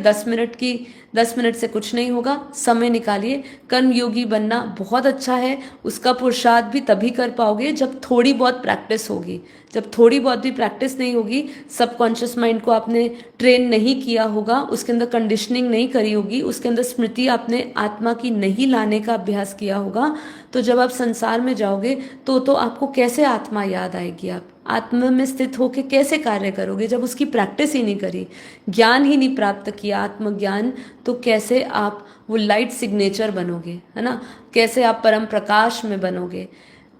10 मिनट से कुछ नहीं होगा, समय निकालिए। कर्म योगी बनना बहुत अच्छा है, उसका पुरुषार्थ भी तभी कर पाओगे जब थोड़ी बहुत प्रैक्टिस होगी। जब थोड़ी बहुत भी प्रैक्टिस नहीं होगी, सबकॉन्शियस माइंड को आपने ट्रेन नहीं किया होगा, उसके अंदर कंडीशनिंग नहीं करी होगी, उसके अंदर स्मृति आपने आत्मा की नहीं लाने का अभ्यास किया होगा, तो जब आप संसार में जाओगे तो आपको कैसे आत्मा याद आएगी? आप आत्मा में स्थित होकर कैसे कार्य करोगे जब उसकी प्रैक्टिस ही नहीं करी, ज्ञान ही नहीं प्राप्त किया आत्मज्ञान, तो कैसे आप वो लाइट सिग्नेचर बनोगे, है ना? कैसे आप परम प्रकाश में बनोगे?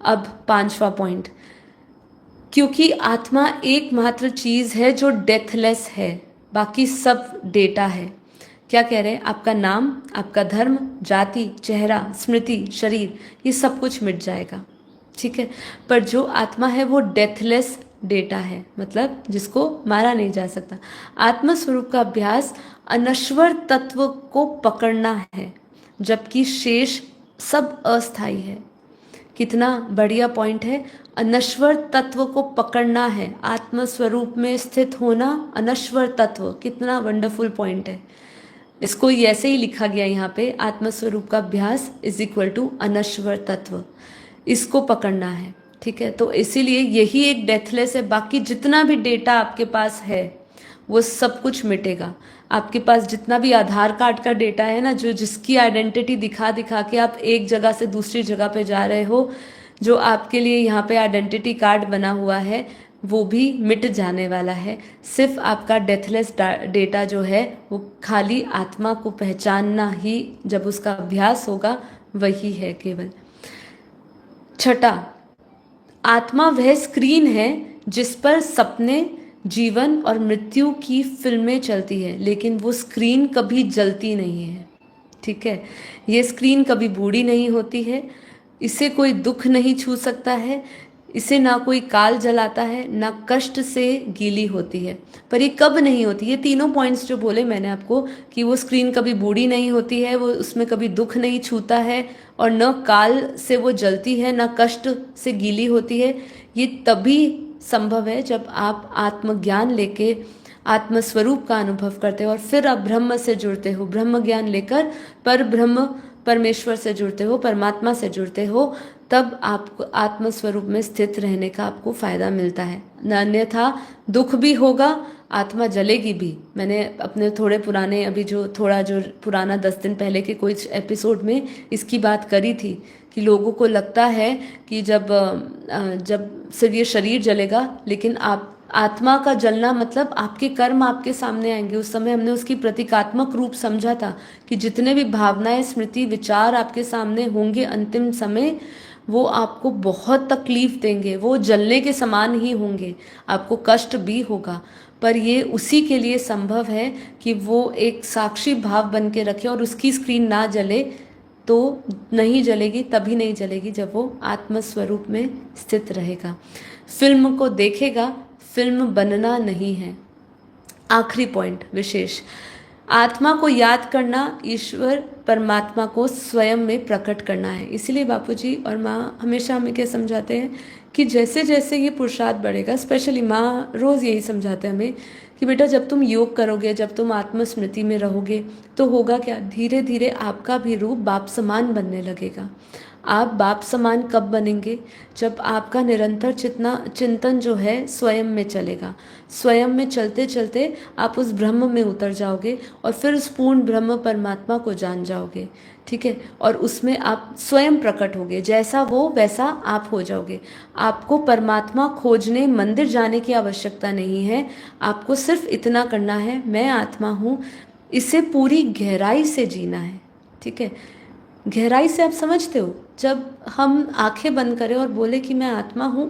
अब 5वां पॉइंट, क्योंकि आत्मा एकमात्र चीज है जो डेथलेस है, बाकी सब डेटा है। क्या कह रहे हैं? आपका नाम, आपका धर्म, जाति, चेहरा, स्मृति, शरीर, ये सब कुछ मिट जाएगा। ठीक है, पर जो आत्मा है वो डेथलेस डेटा है, मतलब जिसको मारा नहीं जा सकता। आत्म स्वरूप का अभ्यास अनश्वर तत्व को पकड़ना है, जबकि शेष सब अस्थाई है। कितना बढ़िया पॉइंट है, अनश्वर तत्व को पकड़ना है, आत्म स्वरूप में स्थित होना, अनश्वर तत्व, कितना वंडरफुल पॉइंट है। इसको ऐसे ही लिखा गया यहाँ पे, आत्मस्वरूप का अभ्यास इज इक्वल टू अनश्वर तत्व, इसको पकड़ना है। ठीक है, तो इसीलिए यही एक डेथलेस है। बाकी जितना भी डेटा आपके पास है वो सब कुछ मिटेगा। आपके पास जितना भी आधार कार्ड का डेटा है ना, जो जिसकी आइडेंटिटी दिखा दिखा के आप एक जगह से दूसरी जगह पे जा रहे हो, जो आपके लिए यहाँ पे आइडेंटिटी कार्ड बना हुआ है, वो भी मिट जाने वाला है। सिर्फ आपका डेथलेस डेटा जो है वो खाली आत्मा को पहचानना ही, जब उसका अभ्यास होगा, वही है केवल। छठा, आत्मा वह स्क्रीन है जिस पर सपने, जीवन और मृत्यु की फिल्में चलती है, लेकिन वो स्क्रीन कभी जलती नहीं है। ठीक है, ये स्क्रीन कभी बूढ़ी नहीं होती है, इसे कोई दुख नहीं छू सकता है, इसे ना कोई काल जलाता है, ना कष्ट से गीली होती है। पर ये कब नहीं होती? ये तीनों पॉइंट्स जो बोले मैंने आपको, कि वो स्क्रीन कभी बूढ़ी नहीं होती है, वो उसमें कभी दुख नहीं छूता है, और न काल से वो जलती है, न कष्ट से गीली होती है, ये तभी संभव है जब आप आत्मज्ञान लेके आत्मस्वरूप का अनुभव करते हो और फिर आप ब्रह्म से जुड़ते हो। ब्रह्म ज्ञान लेकर पर ब्रह्म परमेश्वर से जुड़ते हो, परमात्मा से जुड़ते हो, तब आपको आत्मस्वरूप में स्थित रहने का आपको फायदा मिलता है। अन्यथा दुख भी होगा, आत्मा जलेगी भी। मैंने अपने थोड़ा जो पुराना 10 दिन पहले के कोई एपिसोड में इसकी बात करी थी, कि लोगों को लगता है कि जब सिर्फ ये शरीर जलेगा, लेकिन आप आत्मा का जलना मतलब आपके कर्म आपके सामने आएंगे। उस समय हमने उसकी प्रतीकात्मक रूप समझा था कि जितने भी भावनाएं, स्मृति, विचार आपके सामने होंगे अंतिम समय, वो आपको बहुत तकलीफ देंगे, वो जलने के समान ही होंगे, आपको कष्ट भी होगा। पर ये उसी के लिए संभव है कि वो एक साक्षी भाव बन के रखे और उसकी स्क्रीन ना जले तो नहीं जलेगी, तभी नहीं जलेगी जब वो आत्मस्वरूप में स्थित रहेगा। फिल्म को देखेगा, फिल्म बनना नहीं है। आखिरी पॉइंट विशेष, आत्मा को याद करना ईश्वर परमात्मा को स्वयं में प्रकट करना है। इसीलिए बापूजी और माँ हमेशा हमें क्या समझाते हैं कि जैसे जैसे ये पुरुषार्थ बढ़ेगा, स्पेशली माँ रोज़ यही समझाते हैं हमें कि बेटा जब तुम योग करोगे, जब तुम आत्मस्मृति में रहोगे तो होगा क्या, धीरे धीरे आपका भी रूप बाप समान बनने लगेगा। आप बाप समान कब बनेंगे, जब आपका निरंतर चिंतन जो है स्वयं में चलेगा। स्वयं में चलते चलते आप उस ब्रह्म में उतर जाओगे और फिर उस पूर्ण ब्रह्म परमात्मा को जान जाओगे, ठीक है। और उसमें आप स्वयं प्रकट होगे, जैसा वो वैसा आप हो जाओगे। आपको परमात्मा खोजने मंदिर जाने की आवश्यकता नहीं है। आपको सिर्फ इतना करना है, मैं आत्मा हूँ, इसे पूरी गहराई से जीना है, ठीक है। गहराई से आप समझते हो, जब हम आंखें बंद करें और बोले कि मैं आत्मा हूँ,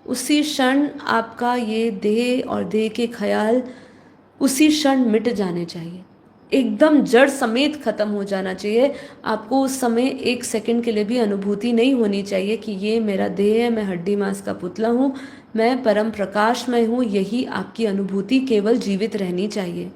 उसी क्षण आपका ये देह और देह के ख्याल उसी क्षण मिट जाने चाहिए, एकदम जड़ समेत खत्म हो जाना चाहिए। आपको उस समय एक सेकंड के लिए भी अनुभूति नहीं होनी चाहिए कि ये मेरा देह है, मैं हड्डी मांस का पुतला हूँ, मैं परम प्रकाश में हूँ। यही आपकी अनुभूति केवल जीवित रहनी चाहिए।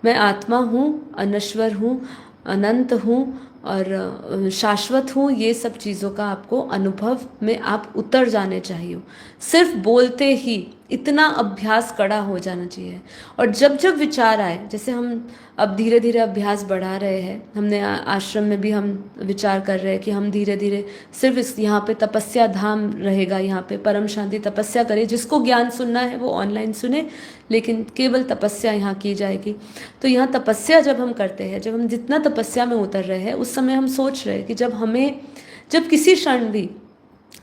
मैं आत्मा हूँ, अनश्वर हूँ, अनंत हूँ और शाश्वत हूँ। ये सब चीज़ों का आपको अनुभव में आप उतर जाने चाहिए। सिर्फ बोलते ही इतना अभ्यास कड़ा हो जाना चाहिए। और जब जब विचार आए, जैसे हम अब धीरे धीरे अभ्यास बढ़ा रहे हैं, हमने आश्रम में भी हम विचार कर रहे हैं कि हम धीरे धीरे सिर्फ इस यहाँ पे तपस्या धाम रहेगा, यहाँ पे परम शांति तपस्या करें। जिसको ज्ञान सुनना है वो ऑनलाइन सुने, लेकिन केवल तपस्या यहाँ की जाएगी। तो यहाँ तपस्या जब हम करते हैं, जब हम जितना तपस्या में उतर रहे हैं, उस समय हम सोच रहे हैं कि जब किसी क्षण भी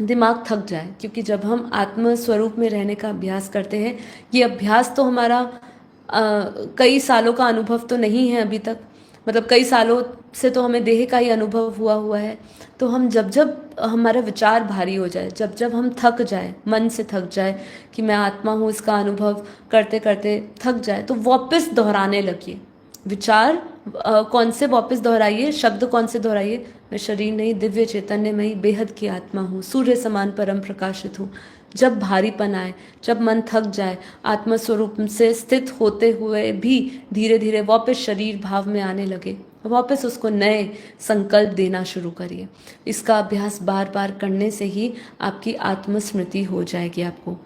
दिमाग थक जाए, क्योंकि जब हम आत्म स्वरूप में रहने का अभ्यास करते हैं, ये अभ्यास तो हमारा कई सालों का अनुभव तो नहीं है अभी तक, मतलब कई सालों से तो हमें देह का ही अनुभव हुआ है। तो हम जब जब हमारा विचार भारी हो जाए, जब जब हम थक जाए, मन से थक जाए कि मैं आत्मा हूँ, इसका अनुभव करते करते थक जाए, तो वापस दोहराने लगिए विचार। कौन से वापस दोहराइए, शब्द कौन से दोहराइए, मैं शरीर नहीं, दिव्य चैतन्यमयी बेहद की आत्मा हूँ, सूर्य समान परम प्रकाशित हूँ। जब भारीपन आए, जब मन थक जाए, आत्मस्वरूप से स्थित होते हुए भी धीरे धीरे वापस शरीर भाव में आने लगे, वापस उसको नए संकल्प देना शुरू करिए। इसका अभ्यास बार बार करने से ही आपकी आत्मस्मृति हो जाएगी आपको।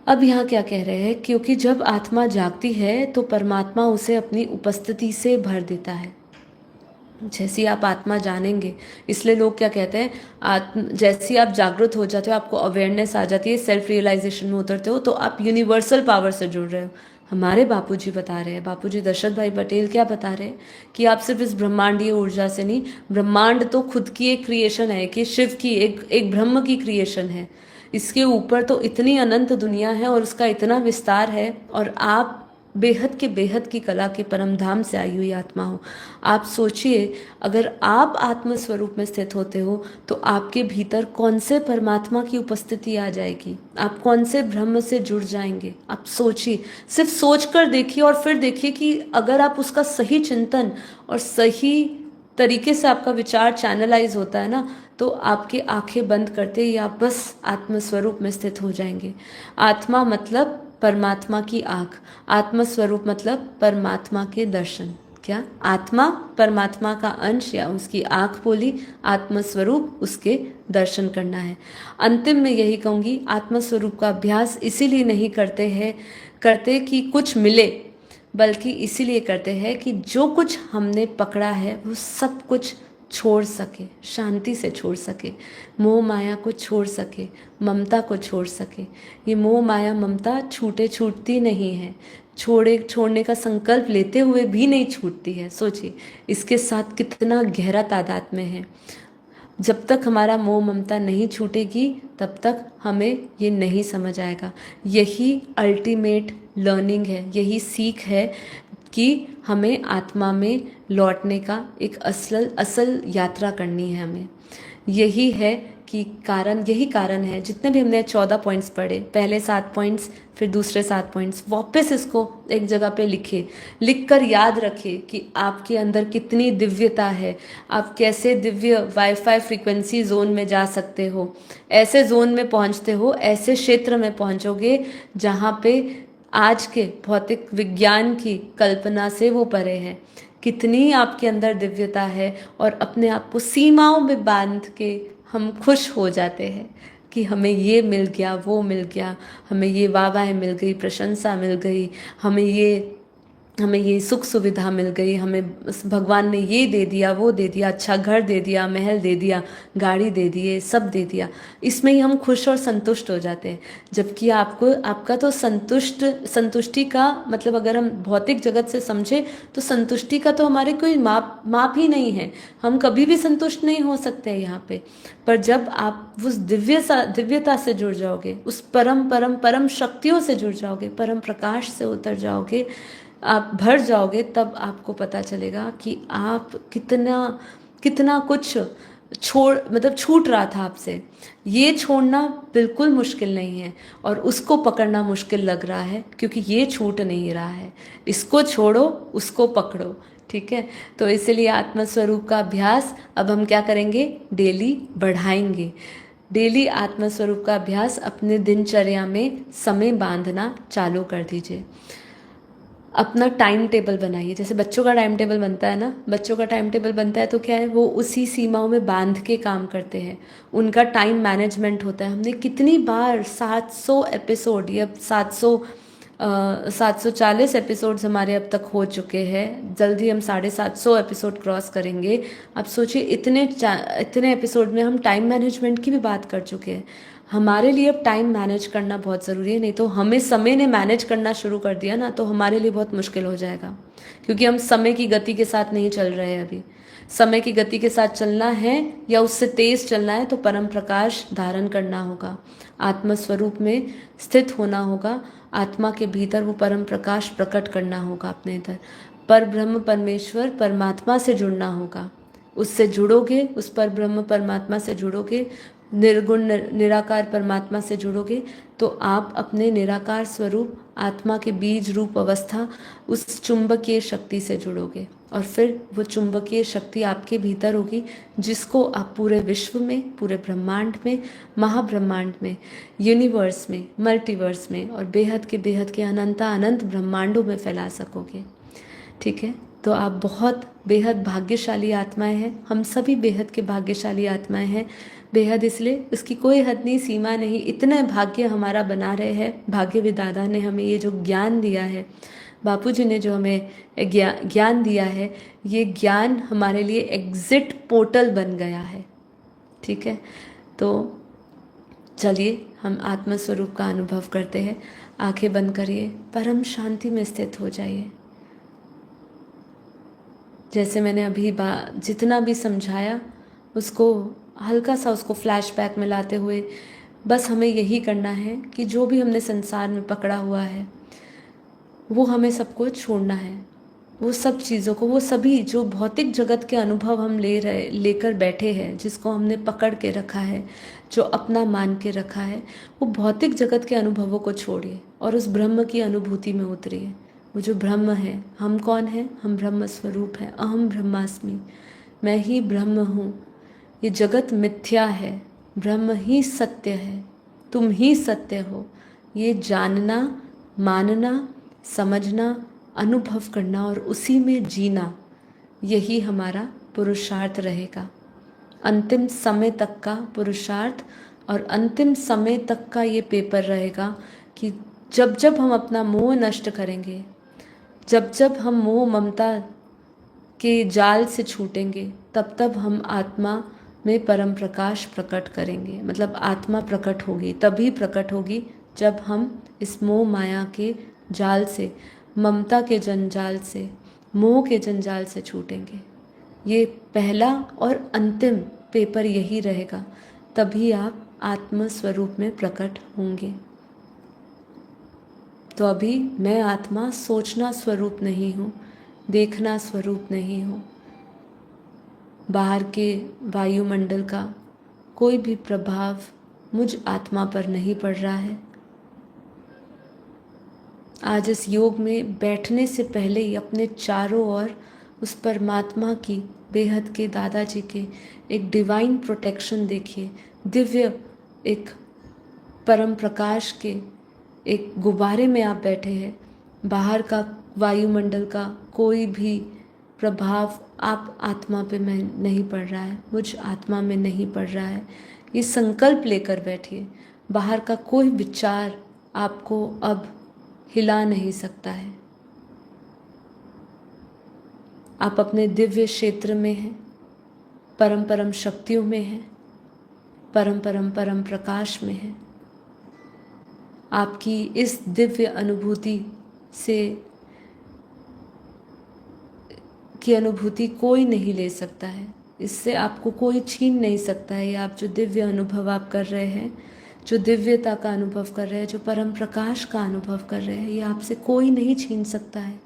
अब यहाँ क्या कह रहे हैं, क्योंकि जब आत्मा जागती है तो परमात्मा उसे अपनी उपस्थिति से भर देता है। जैसी आप आत्मा जानेंगे, इसलिए लोग क्या कहते हैं, जैसी आप जागृत हो जाते हो, आपको अवेयरनेस आ जाती है, सेल्फ रियलाइजेशन में उतरते हो, तो आप यूनिवर्सल पावर से जुड़ रहे हो। हमारे बापूजी बता रहे हैं, बापूजी दशरथ भाई पटेल क्या बता रहे हैं कि आप सिर्फ इस ब्रह्मांडीय ऊर्जा से नहीं, ब्रह्मांड तो खुद की एक क्रिएशन है, कि शिव की एक ब्रह्म की क्रिएशन है। इसके ऊपर तो इतनी अनंत दुनिया है और उसका इतना विस्तार है, और आप बेहद की कला के परम धाम से आई हुई आत्मा हो। आप सोचिए, अगर आप आत्म स्वरूप में स्थित होते हो तो आपके भीतर कौन से परमात्मा की उपस्थिति आ जाएगी, आप कौन से ब्रह्म से जुड़ जाएंगे। आप सोचिए, सिर्फ सोच कर देखिए और फिर देखिए कि अगर आप उसका सही चिंतन और सही तरीके से आपका विचार चैनलाइज होता है ना, तो आपके आंखें बंद करते ही आप बस आत्मस्वरूप में स्थित हो जाएंगे। आत्मा मतलब परमात्मा की आँख, आत्म स्वरूप मतलब परमात्मा के दर्शन। क्या आत्मा परमात्मा का अंश या उसकी आँख बोली, आत्म स्वरूप उसके दर्शन करना है। अंतिम में यही कहूँगी, आत्म स्वरूप का अभ्यास इसीलिए नहीं करते कि कुछ मिले, बल्कि इसीलिए करते हैं कि जो कुछ हमने पकड़ा है वो सब कुछ छोड़ सके, शांति से छोड़ सके, मोह माया को छोड़ सके, ममता को छोड़ सके। ये मोह माया ममता छूटती नहीं है, छोड़ने का संकल्प लेते हुए भी नहीं छूटती है। सोचिए इसके साथ कितना गहरा तादाद में है। जब तक हमारा मोह ममता नहीं छूटेगी तब तक हमें ये नहीं समझ आएगा। यही अल्टीमेट लर्निंग है, यही सीख है कि हमें आत्मा में लौटने का एक असल यात्रा करनी है। हमें यही है कि कारण यही कारण है, जितने भी हमने 14 पॉइंट्स पढ़े, पहले 7 पॉइंट्स फिर दूसरे 7 पॉइंट्स, वापस इसको एक जगह पे लिखे, लिख कर याद रखे कि आपके अंदर कितनी दिव्यता है, आप कैसे दिव्य वाईफाई फ्रीक्वेंसी जोन में जा सकते हो, ऐसे जोन में पहुंचते हो, ऐसे क्षेत्र में पहुंचोगे जहाँ पे आज के भौतिक विज्ञान की कल्पना से वो परे है। कितनी आपके अंदर दिव्यता है, और अपने आप को सीमाओं में बांध के हम खुश हो जाते हैं कि हमें ये मिल गया, वो मिल गया, हमें ये वाहवाही मिल गई, प्रशंसा मिल गई, हमें ये सुख सुविधा मिल गई, हमें भगवान ने ये दे दिया, वो दे दिया, अच्छा घर दे दिया, महल दे दिया, गाड़ी दे दिए, सब दे दिया। इसमें ही हम खुश और संतुष्ट हो जाते हैं। जबकि आपका तो संतुष्टि का मतलब, अगर हम भौतिक जगत से समझे तो संतुष्टि का तो हमारे कोई माप ही नहीं है। हम कभी भी संतुष्ट नहीं हो सकते यहाँ पे। पर जब आप उस दिव्यता से जुड़ जाओगे, उस परम शक्तियों से जुड़ जाओगे, परम प्रकाश से उतर जाओगे, आप भर जाओगे, तब आपको पता चलेगा कि आप कितना कितना कुछ छूट रहा था आपसे। ये छोड़ना बिल्कुल मुश्किल नहीं है, और उसको पकड़ना मुश्किल लग रहा है क्योंकि ये छूट नहीं रहा है। इसको छोड़ो, उसको पकड़ो। ठीक है, तो इसलिए आत्मस्वरूप का अभ्यास अब हम क्या करेंगे, डेली बढ़ाएंगे। डेली आत्मस्वरूप का अभ्यास अपने दिनचर्या में समय बांधना चालू कर दीजिए। अपना टाइम टेबल बनाइए, जैसे बच्चों का टाइम टेबल बनता है ना, बच्चों का टाइम टेबल बनता है तो क्या है, वो उसी सीमाओं में बांध के काम करते हैं, उनका टाइम मैनेजमेंट होता है। हमने कितनी बार 700 एपिसोड या 740 एपिसोड्स हमारे अब तक हो चुके हैं, जल्दी हम 750 एपिसोड क्रॉस करेंगे। अब सोचिए इतने एपिसोड में हम टाइम मैनेजमेंट की भी बात कर चुके हैं। हमारे लिए अब टाइम मैनेज करना बहुत ज़रूरी है, नहीं तो हमें समय ने मैनेज करना शुरू कर दिया ना, तो हमारे लिए बहुत मुश्किल हो जाएगा, क्योंकि हम समय की गति के साथ नहीं चल रहे हैं अभी। समय की गति के साथ चलना है या उससे तेज चलना है तो परम प्रकाश धारण करना होगा, आत्म स्वरूप में स्थित होना होगा, आत्मा के भीतर वो परम प्रकाश प्रकट करना होगा अपने इधर, पर ब्रह्म परमेश्वर परमात्मा से जुड़ना होगा। उससे जुड़ोगे, उस पर ब्रह्म परमात्मा से जुड़ोगे, निर्गुण निराकार परमात्मा से जुड़ोगे, तो आप अपने निराकार स्वरूप आत्मा के बीज रूप अवस्था उस चुंबकीय शक्ति से जुड़ोगे, और फिर वो चुंबकीय शक्ति आपके भीतर होगी, जिसको आप पूरे विश्व में, पूरे ब्रह्मांड में, महाब्रह्मांड में, यूनिवर्स में, मल्टीवर्स में, और बेहद के अनंत ब्रह्मांडों में फैला सकोगे। ठीक है, तो आप बहुत बेहद भाग्यशाली आत्माएं हैं, हम सभी बेहद के भाग्यशाली आत्माएं हैं। बेहद इसलिए उसकी कोई हद नहीं, सीमा नहीं, इतने भाग्य हमारा बना रहे हैं। भाग्य विधाता ने हमें ये जो ज्ञान दिया है, बापूजी ने जो हमें ज्ञान दिया है, ये ज्ञान हमारे लिए एग्जिट पोर्टल बन गया है। ठीक है, तो चलिए हम आत्मस्वरूप का अनुभव करते हैं। आंखें बंद करिए, परम शांति में स्थित हो जाइए। जैसे मैंने अभी जितना भी समझाया, उसको हल्का सा उसको फ्लैशबैक में लाते हुए, बस हमें यही करना है कि जो भी हमने संसार में पकड़ा हुआ है, वो हमें सबको छोड़ना है। वो सब चीज़ों को, वो सभी जो भौतिक जगत के अनुभव हम लेकर बैठे हैं, जिसको हमने पकड़ के रखा है, जो अपना मान के रखा है, वो भौतिक जगत के अनुभवों को छोड़िए और उस ब्रह्म की अनुभूति में उतरिए। वो जो ब्रह्म है, हम कौन है, हम ब्रह्म स्वरूप है। अहम ब्रह्मास्मि, मैं ही ब्रह्म हूँ। ये जगत मिथ्या है, ब्रह्म ही सत्य है, तुम ही सत्य हो। ये जानना, मानना, समझना, अनुभव करना और उसी में जीना, यही हमारा पुरुषार्थ रहेगा। अंतिम समय तक का पुरुषार्थ और अंतिम समय तक का ये पेपर रहेगा कि जब जब हम अपना मोह नष्ट करेंगे, जब जब हम मोह ममता के जाल से छूटेंगे, तब तब हम आत्मा में परम प्रकाश प्रकट करेंगे। मतलब आत्मा प्रकट होगी, तभी प्रकट होगी जब हम इस मोह माया के जाल से, ममता के जंजाल से, मोह के जंजाल से छूटेंगे। ये पहला और अंतिम पेपर यही रहेगा, तभी आप आत्म स्वरूप में प्रकट होंगे। तो अभी मैं आत्मा सोचना स्वरूप नहीं हूँ, देखना स्वरूप नहीं हूँ, बाहर के वायुमंडल का कोई भी प्रभाव मुझ आत्मा पर नहीं पड़ रहा है। आज इस योग में बैठने से पहले ही अपने चारों ओर उस परमात्मा की, बेहद के दादाजी के एक डिवाइन प्रोटेक्शन देखिए। दिव्य एक परम प्रकाश के एक गुब्बारे में आप बैठे हैं। बाहर का वायुमंडल का कोई भी प्रभाव आप आत्मा पे में नहीं पड़ रहा है, मुझ आत्मा में नहीं पड़ रहा है। ये संकल्प लेकर बैठिए। बाहर का कोई विचार आपको अब हिला नहीं सकता है। आप अपने दिव्य क्षेत्र में हैं, परम परम शक्तियों में हैं, परम परम परम प्रकाश में हैं। आपकी इस दिव्य अनुभूति से की अनुभूति कोई नहीं ले सकता है। इससे आपको कोई छीन नहीं सकता है। आप जो दिव्य अनुभव आप कर रहे हैं, जो दिव्यता का अनुभव कर रहे हैं, जो परम प्रकाश का अनुभव कर रहे हैं, ये आपसे कोई नहीं छीन सकता है।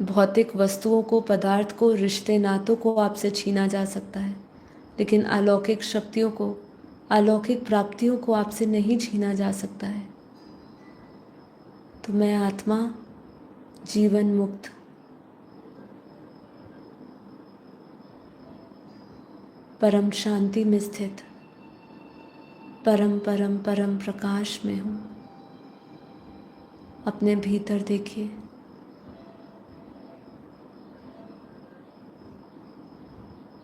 भौतिक वस्तुओं को, पदार्थ को, रिश्ते नातों को आपसे छीना जा सकता है, लेकिन अलौकिक शक्तियों को, अलौकिक प्राप्तियों को आपसे नहीं छीना जा सकता है। तो मैं आत्मा जीवन मुक्त, परम शांति में स्थित, परम परम परम प्रकाश में हूँ। अपने भीतर देखिए।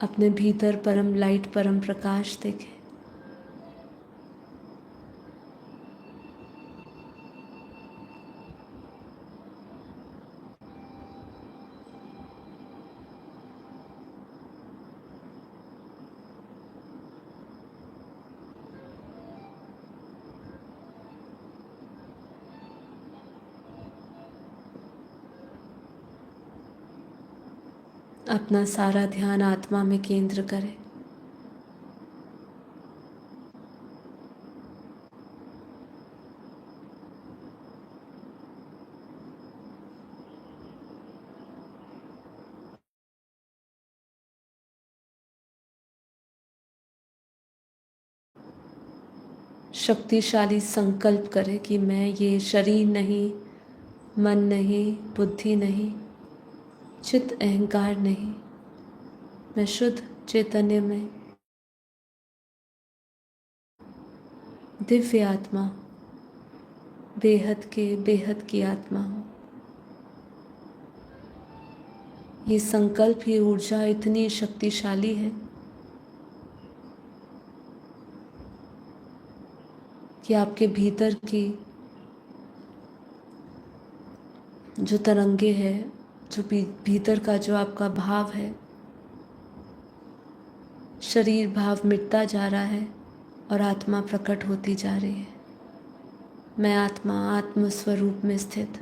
अपने भीतर परम लाइट, परम प्रकाश देखें। अपना सारा ध्यान आत्मा में केंद्र करें। शक्तिशाली संकल्प करें कि मैं ये शरीर नहीं, मन नहीं, बुद्धि नहीं, चित्त अहंकार नहीं, मैं शुद्ध चैतन्य में दिव्य आत्मा, बेहद की आत्मा हूँ। ये संकल्प, ये ऊर्जा इतनी शक्तिशाली है कि आपके भीतर की जो तरंगे है, जो भीतर का जो आपका भाव है, शरीर भाव मिटता जा रहा है और आत्मा प्रकट होती जा रही है। मैं आत्मा, आत्म स्वरूप में स्थित।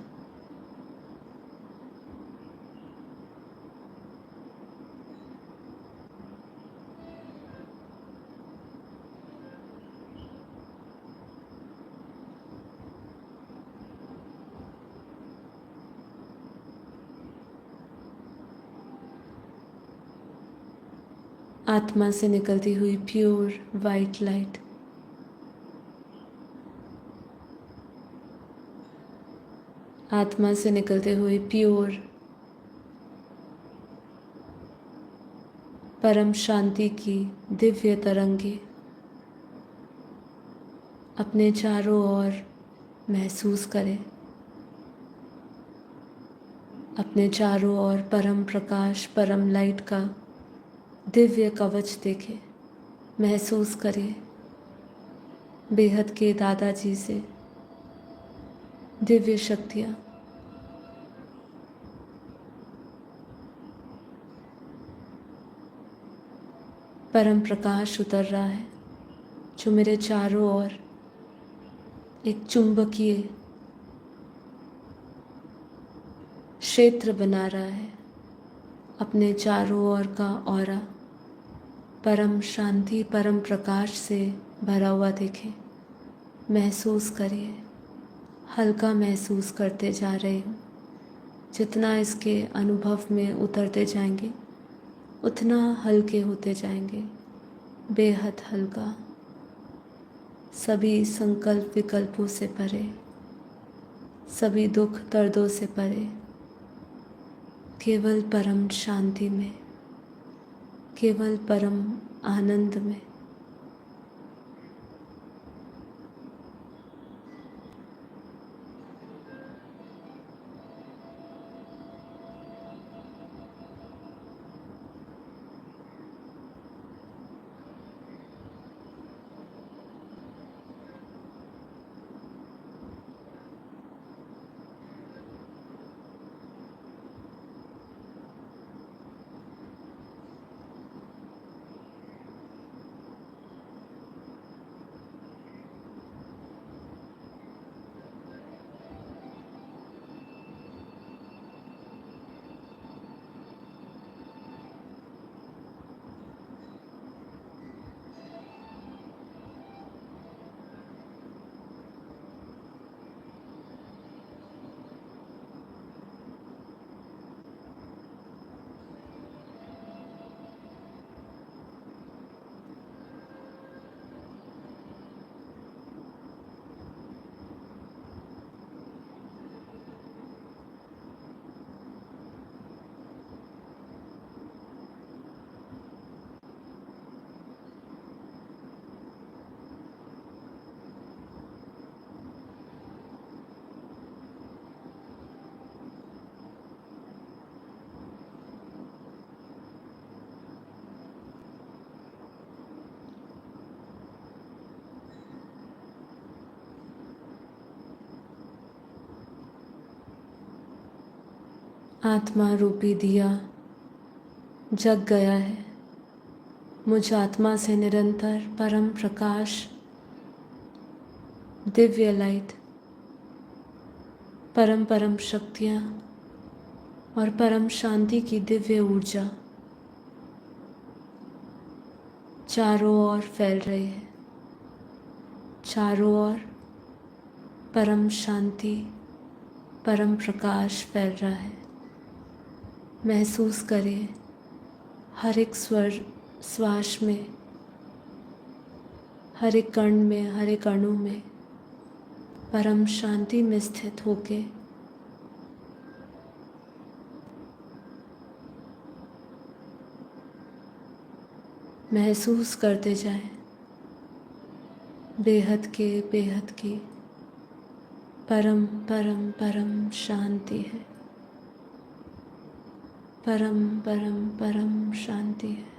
आत्मा से निकलती हुई प्योर वाइट लाइट आत्मा से निकलते हुए प्योर परम शांति की दिव्य तरंगे अपने चारों ओर महसूस करें। अपने चारों ओर परम प्रकाश, परम लाइट का दिव्य कवच देखें, महसूस करिए। बेहद के दादाजी से दिव्य शक्तियाँ परम प्रकाश उतर रहा है, जो मेरे चारों ओर एक चुंबकीय क्षेत्र बना रहा है। अपने चारों ओर का ऑरा परम शांति, परम प्रकाश से भरा हुआ देखें। महसूस करिए, हल्का महसूस करते जा रहे हूँ। जितना इसके अनुभव में उतरते जाएंगे उतना हल्के होते जाएंगे, बेहद हल्का, सभी संकल्प विकल्पों से परे, सभी दुख दर्दों से परे, केवल परम शांति में, केवल परम आनंद में। आत्मा रूपी दिया जग गया है। मुझ आत्मा से निरंतर परम प्रकाश, दिव्य लाइट, परम परम शक्तियाँ और परम शांति की दिव्य ऊर्जा चारों ओर फैल रही है। चारों ओर परम शांति, परम प्रकाश फैल रहा है। महसूस करिए हर एक श्वास में, हर एक कण में, हर एक अणु में परम शांति में स्थित होके महसूस करते जाएं बेहद की परम परम परम शांति है। परम परम परम शांति है।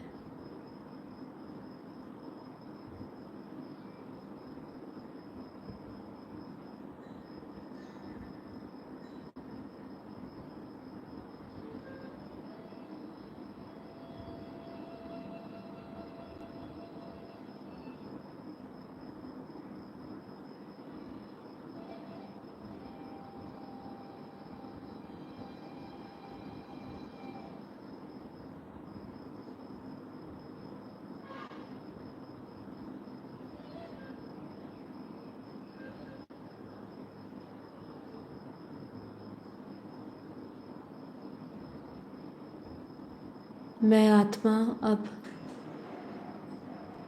मैं आत्मा अब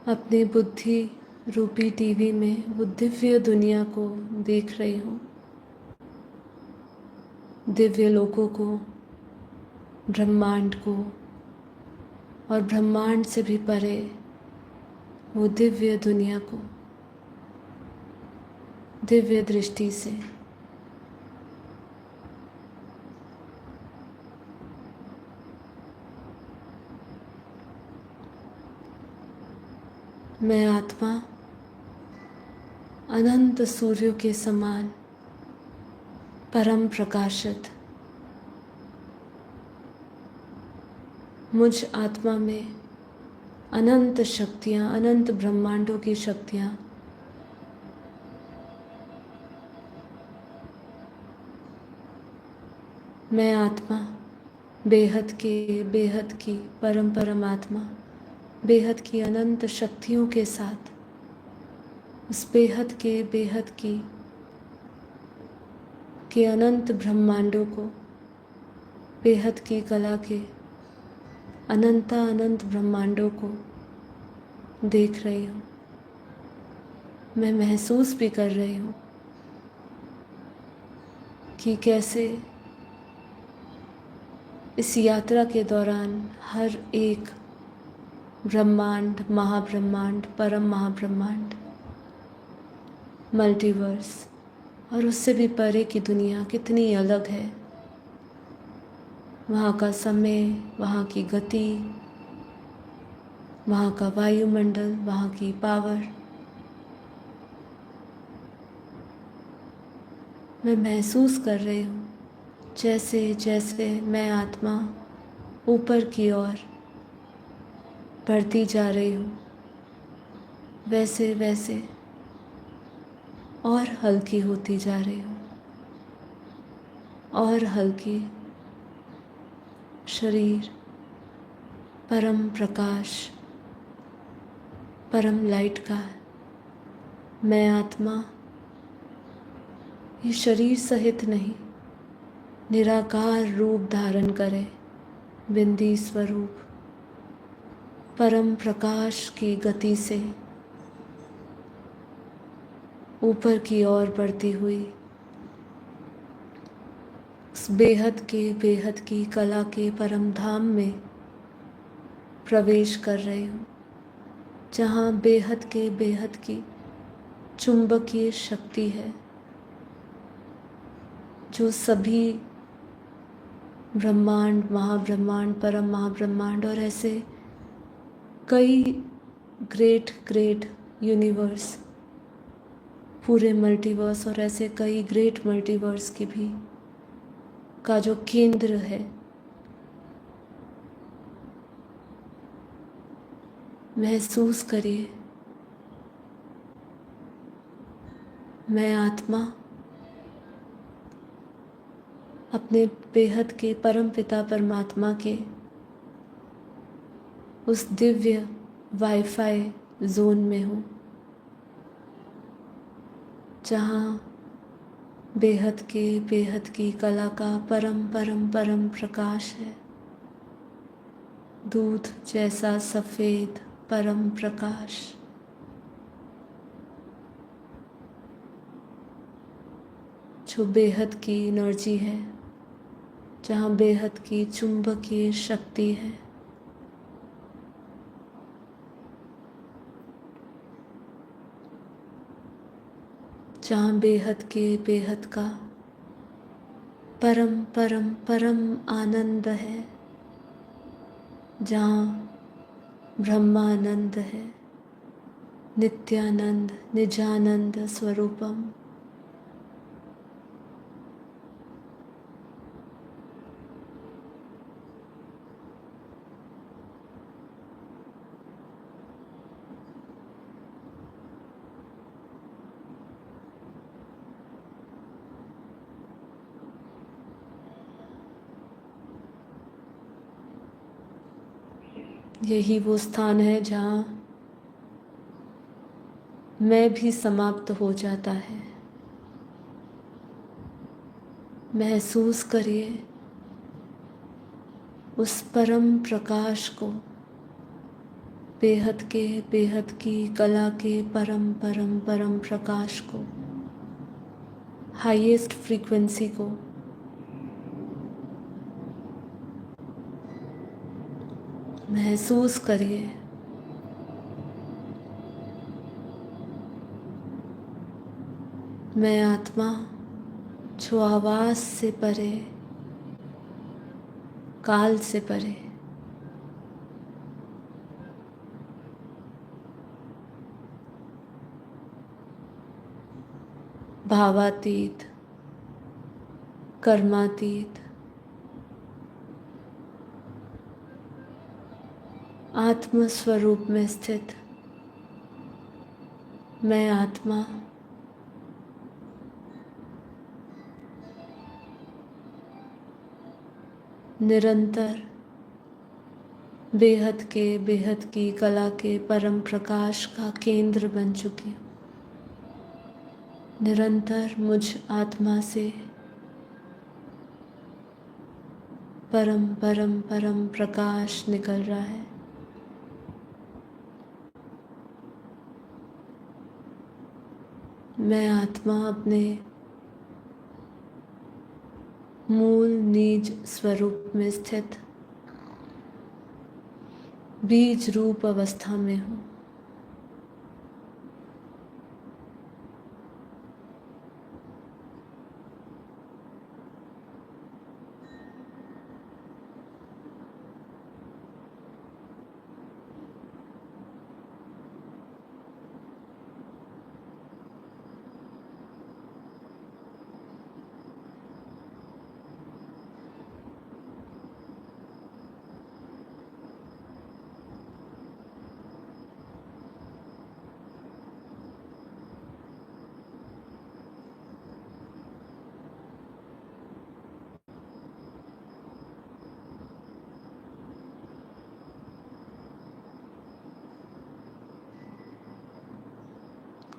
अपनी बुद्धि रूपी टीवी में वो दिव्य दुनिया को देख रही हूँ, दिव्य लोकों को, ब्रह्मांड को और ब्रह्मांड से भी परे वो दिव्य दुनिया को दिव्य दृष्टि से। मैं आत्मा अनंत सूर्यों के समान परम प्रकाशित, मुझ आत्मा में अनंत शक्तियाँ, अनंत ब्रह्मांडों की शक्तियाँ मैं आत्मा बेहद की परम परम आत्मा, बेहद की अनंत शक्तियों के साथ उस बेहद की के अनंत ब्रह्मांडों को बेहद की कला के अनंत अनंत ब्रह्मांडों को देख रही हूँ। मैं महसूस भी कर रही हूँ कि कैसे इस यात्रा के दौरान हर एक ब्रह्मांड, महाब्रह्मांड, परम महाब्रह्मांड, मल्टीवर्स और उससे भी परे की दुनिया कितनी अलग है। वहाँ का समय, वहाँ की गति, वहाँ का वायुमंडल, वहाँ की पावर, मैं महसूस कर रही हूँ जैसे जैसे मैं आत्मा ऊपर की ओर बढ़ती जा रही हूँ, वैसे वैसे और हल्की होती जा रही हूँ, और हल्की। शरीर परम प्रकाश, परम लाइट का है। मैं आत्मा ये शरीर सहित नहीं, निराकार रूप धारण करे, बिंदी स्वरूप परम प्रकाश की गति से ऊपर की ओर बढ़ती हुई उस बेहद की कला के परम धाम में प्रवेश कर रही हूँ, जहाँ बेहद की चुंबकीय शक्ति है जो सभी ब्रह्मांड, महाब्रह्मांड, परम महाब्रह्मांड और ऐसे कई ग्रेट यूनिवर्स, पूरे मल्टीवर्स और ऐसे कई ग्रेट मल्टीवर्स की भी का जो केंद्र है। महसूस करिए, मैं आत्मा अपने बेहद के परम पिता परमात्मा के उस दिव्य वाईफाई जोन में हूँ, जहाँ बेहद की कला का परम प्रकाश है। दूध जैसा सफ़ेद परम प्रकाश, जो बेहद की एनर्जी है, जहाँ बेहद की चुंबकीय शक्ति है। जहाँ बेहद का परम आनंद है, जहाँ ब्रह्मानंद है, नित्यानंद निजानंद स्वरूपम। यही वो स्थान है जहाँ मैं भी समाप्त हो जाता है। महसूस करिए उस परम प्रकाश को, बेहद की कला के परम प्रकाश को, हाईएस्ट फ्रीक्वेंसी को। महसूस करिए, मैं आत्मा जो आवाज से परे, काल से परे, भावातीत, कर्मातीत, आत्म स्वरूप में स्थित मैं आत्मा निरंतर बेहद की कला के परम प्रकाश का केंद्र बन चुकी हूँ। निरंतर मुझ आत्मा से परम परम परम प्रकाश निकल रहा है। मैं आत्मा अपने मूल निज स्वरूप में स्थित बीज रूप अवस्था में हूँ।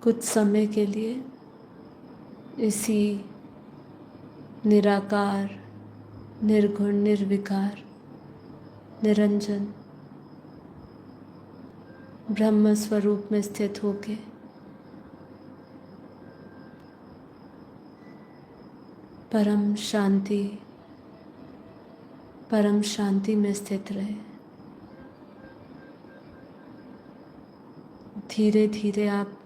कुछ समय के लिए इसी निराकार, निर्गुण, निर्विकार, निरंजन ब्रह्म स्वरूप में स्थित होके परम शांति में स्थित रहे। धीरे धीरे आप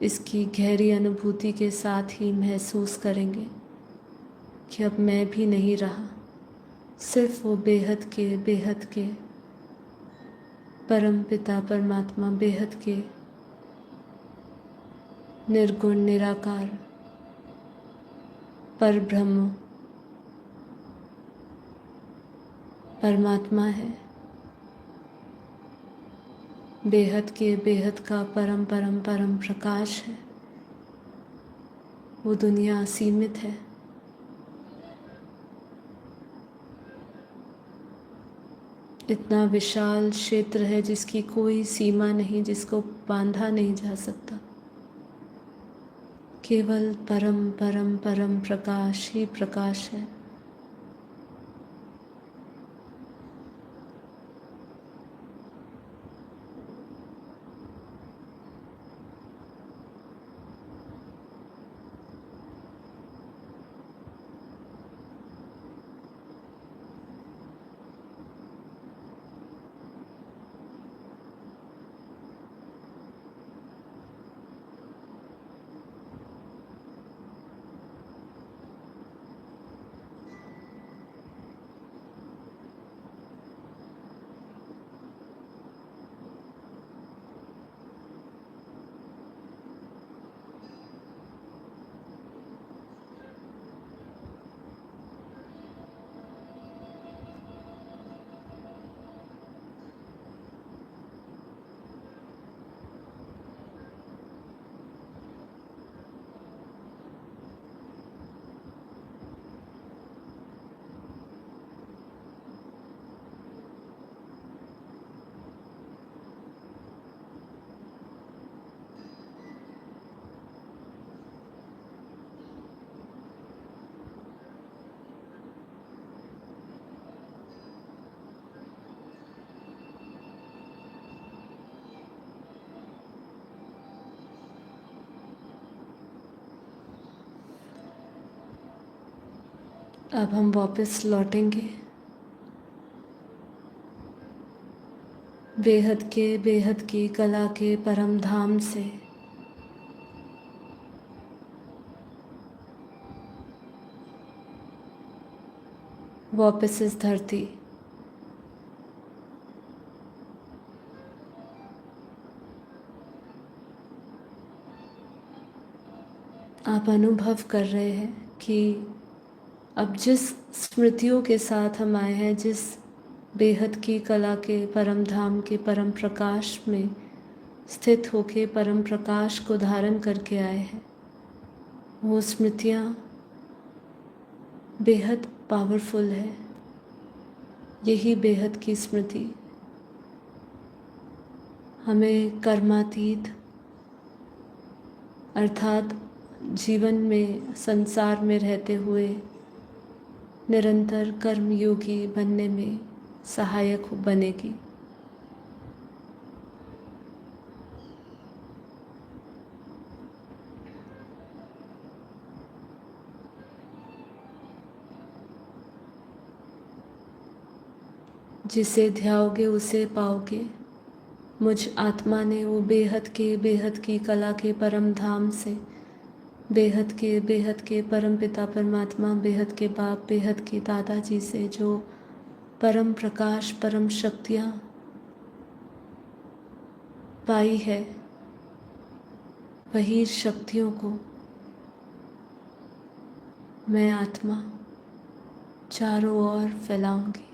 इसकी गहरी अनुभूति के साथ ही महसूस करेंगे कि अब मैं भी नहीं रहा, सिर्फ वो बेहद के परम पिता परमात्मा, बेहद के निर्गुण निराकार पर ब्रह्म परमात्मा है। बेहद का परम परम परम प्रकाश है। वो दुनिया असीमित है। इतना विशाल क्षेत्र है जिसकी कोई सीमा नहीं, जिसको बांधा नहीं जा सकता। केवल परम परम परम प्रकाश ही प्रकाश है। अब हम वापस लौटेंगे बेहद की कला के परम धाम से। वापस इस धरती, आप अनुभव कर रहे हैं कि अब जिस स्मृतियों के साथ हम आए हैं, जिस बेहद की कला के परम धाम के परम प्रकाश में स्थित होके परम प्रकाश को धारण करके आए हैं, वो स्मृतियाँ बेहद पावरफुल है। यही बेहद की स्मृति हमें कर्मातीत अर्थात जीवन में, संसार में रहते हुए निरंतर कर्मयोगी बनने में सहायक बनेगी। जिसे ध्याओगे उसे पाओगे। मुझ आत्मा ने वो बेहद की कला के परम धाम से, बेहद के परम पिता परमात्मा, बेहद के बाप, बेहद के दादाजी से जो परम प्रकाश, परम शक्तियाँ पाई है, वही शक्तियों को मैं आत्मा चारों ओर फैलाऊंगी।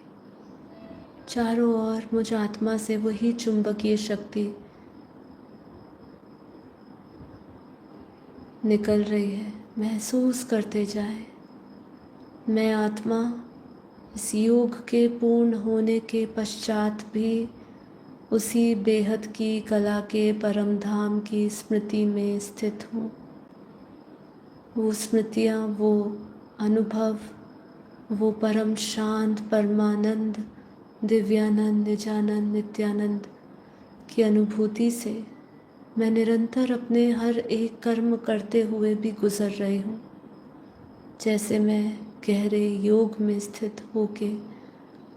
चारों ओर मुझ आत्मा से वही चुंबकीय शक्ति निकल रही है। महसूस करते जाए, मैं आत्मा इस योग के पूर्ण होने के पश्चात भी उसी बेहद की कला के परम धाम की स्मृति में स्थित हूँ। वो स्मृतियाँ, वो अनुभव, वो परम शांत परमानंद, दिव्यानंद, निजानंद, नित्यानंद की अनुभूति से मैं निरंतर अपने हर एक कर्म करते हुए भी गुजर रही हूँ। जैसे मैं गहरे योग में स्थित होके,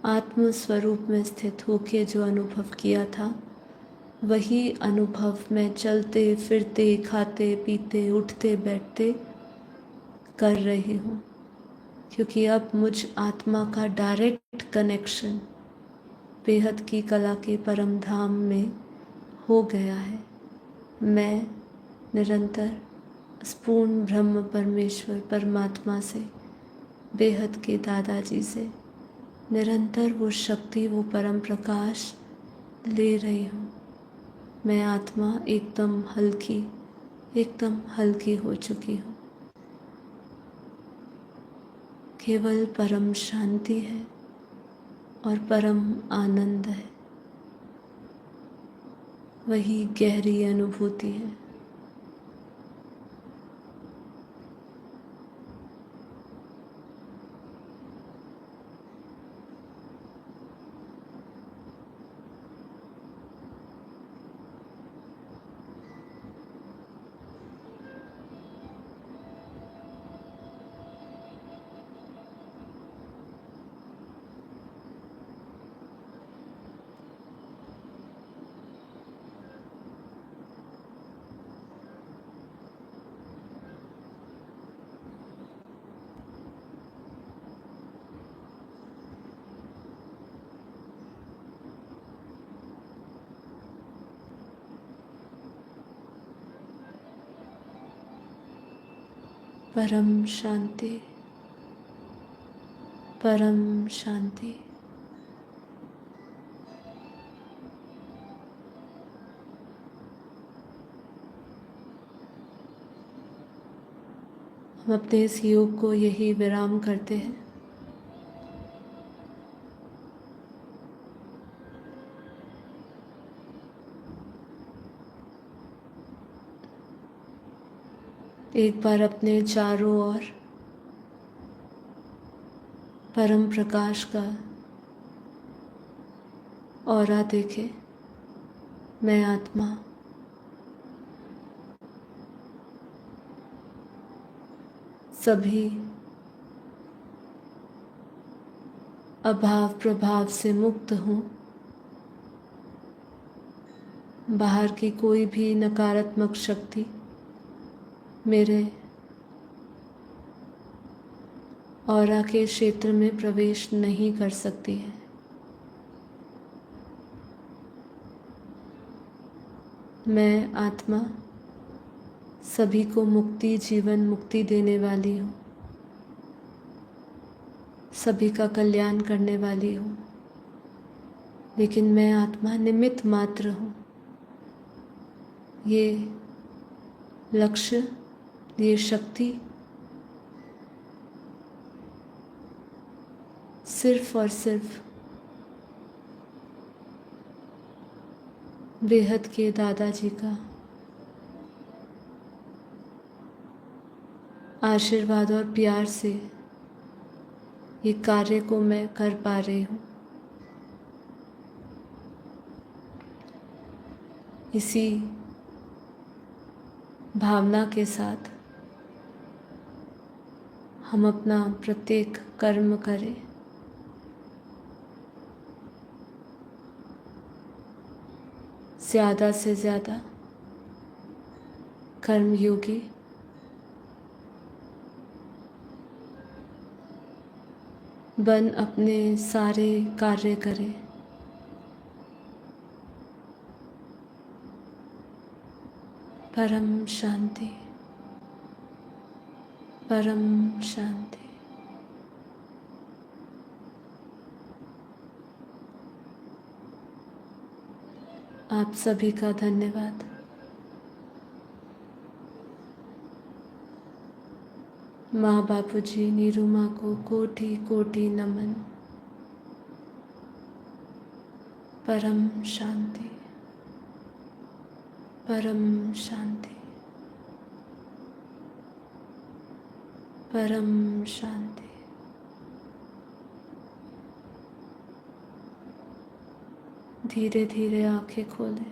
आत्म स्वरूप में स्थित होके जो अनुभव किया था, वही अनुभव मैं चलते फिरते, खाते पीते, उठते बैठते कर रही हूँ। क्योंकि अब मुझ आत्मा का डायरेक्ट कनेक्शन बेहद की कला के परम धाम में हो गया है। मैं निरंतर उस पूर्ण ब्रह्म परमेश्वर परमात्मा से, बेहद के दादाजी से निरंतर वो शक्ति, वो परम प्रकाश ले रही हूँ। मैं आत्मा एकदम हल्की हो चुकी हूँ। केवल परम शांति है और परम आनंद है। वही गहरी अनुभूति है। परम शांति, परम शांति। हम अपने इस योग को यही विराम करते हैं। एक बार अपने चारों ओर परम प्रकाश का ऑरा देखें। मैं आत्मा सभी अभाव प्रभाव से मुक्त हूँ। बाहर की कोई भी नकारात्मक शक्ति मेरे ऑरा के क्षेत्र में प्रवेश नहीं कर सकती है। मैं आत्मा सभी को मुक्ति, जीवन मुक्ति देने वाली हूँ। सभी का कल्याण करने वाली हूँ। लेकिन मैं आत्मा निमित्त मात्र हूँ। ये लक्ष्य, ये शक्ति सिर्फ और सिर्फ बेहद के दादाजी का आशीर्वाद और प्यार से ये कार्य को मैं कर पा रही हूँ। इसी भावना के साथ हम अपना प्रत्येक कर्म करें। ज़्यादा से ज़्यादा कर्मयोगी बन अपने सारे कार्य करें। परम शांति, परम शांति। आप सभी का धन्यवाद। माँ बापूजी, नीरू माँ को कोटि कोटि नमन। परम शांति, परम शांति, परम शांति। धीरे धीरे आंखें खोलें।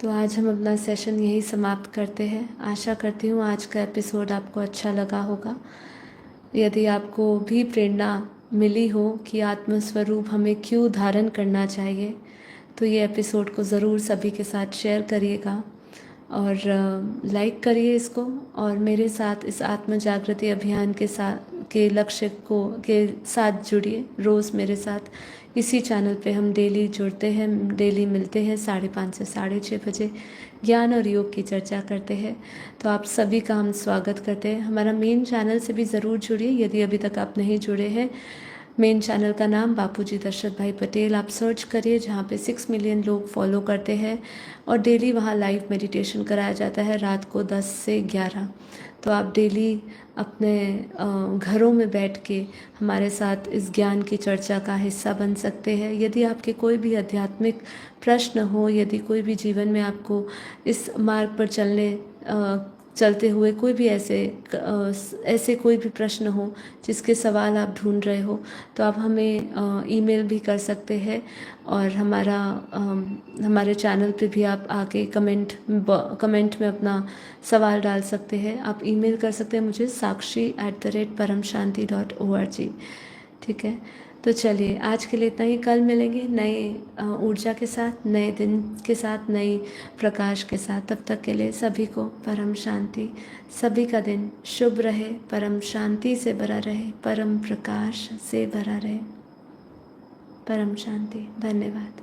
तो आज हम अपना सेशन यही समाप्त करते हैं। आशा करती हूँ आज का एपिसोड आपको अच्छा लगा होगा। यदि आपको भी प्रेरणा मिली हो कि आत्मस्वरूप हमें क्यों धारण करना चाहिए, तो ये एपिसोड को ज़रूर सभी के साथ शेयर करिएगा और लाइक करिए इसको, और मेरे साथ इस आत्म जागृति अभियान के लक्ष्य को के साथ जुड़िए। रोज़ मेरे साथ इसी चैनल पे हम डेली जुड़ते हैं, डेली मिलते हैं 5:30 से 6:30 बजे, ज्ञान और योग की चर्चा करते हैं। तो आप सभी का हम स्वागत करते हैं। हमारा मेन चैनल से भी ज़रूर जुड़िए यदि अभी तक आप नहीं जुड़े हैं। मेन चैनल का नाम बापूजी दशरथ भाई पटेल आप सर्च करिए, जहाँ पे 6 मिलियन लोग फॉलो करते हैं और डेली वहाँ लाइव मेडिटेशन कराया जाता है रात को 10 से 11। तो आप डेली अपने घरों में बैठ के हमारे साथ इस ज्ञान की चर्चा का हिस्सा बन सकते हैं। यदि आपके कोई भी आध्यात्मिक प्रश्न हो, यदि कोई भी जीवन में आपको इस मार्ग पर चलते हुए कोई भी ऐसे कोई भी प्रश्न हो जिसके सवाल आप ढूंढ रहे हो, तो आप हमें ईमेल भी कर सकते हैं और हमारे चैनल पे भी आप आके कमेंट में अपना सवाल डाल सकते हैं। आप ईमेल कर सकते हैं मुझे sakshi@paramshanti.org। ठीक है, तो चलिए आज के लिए इतना ही। कल मिलेंगे नए ऊर्जा के साथ, नए दिन के साथ, नई प्रकाश के साथ। तब तक के लिए सभी को परम शांति। सभी का दिन शुभ रहे, परम शांति से भरा रहे, परम प्रकाश से भरा रहे। परम शांति। धन्यवाद।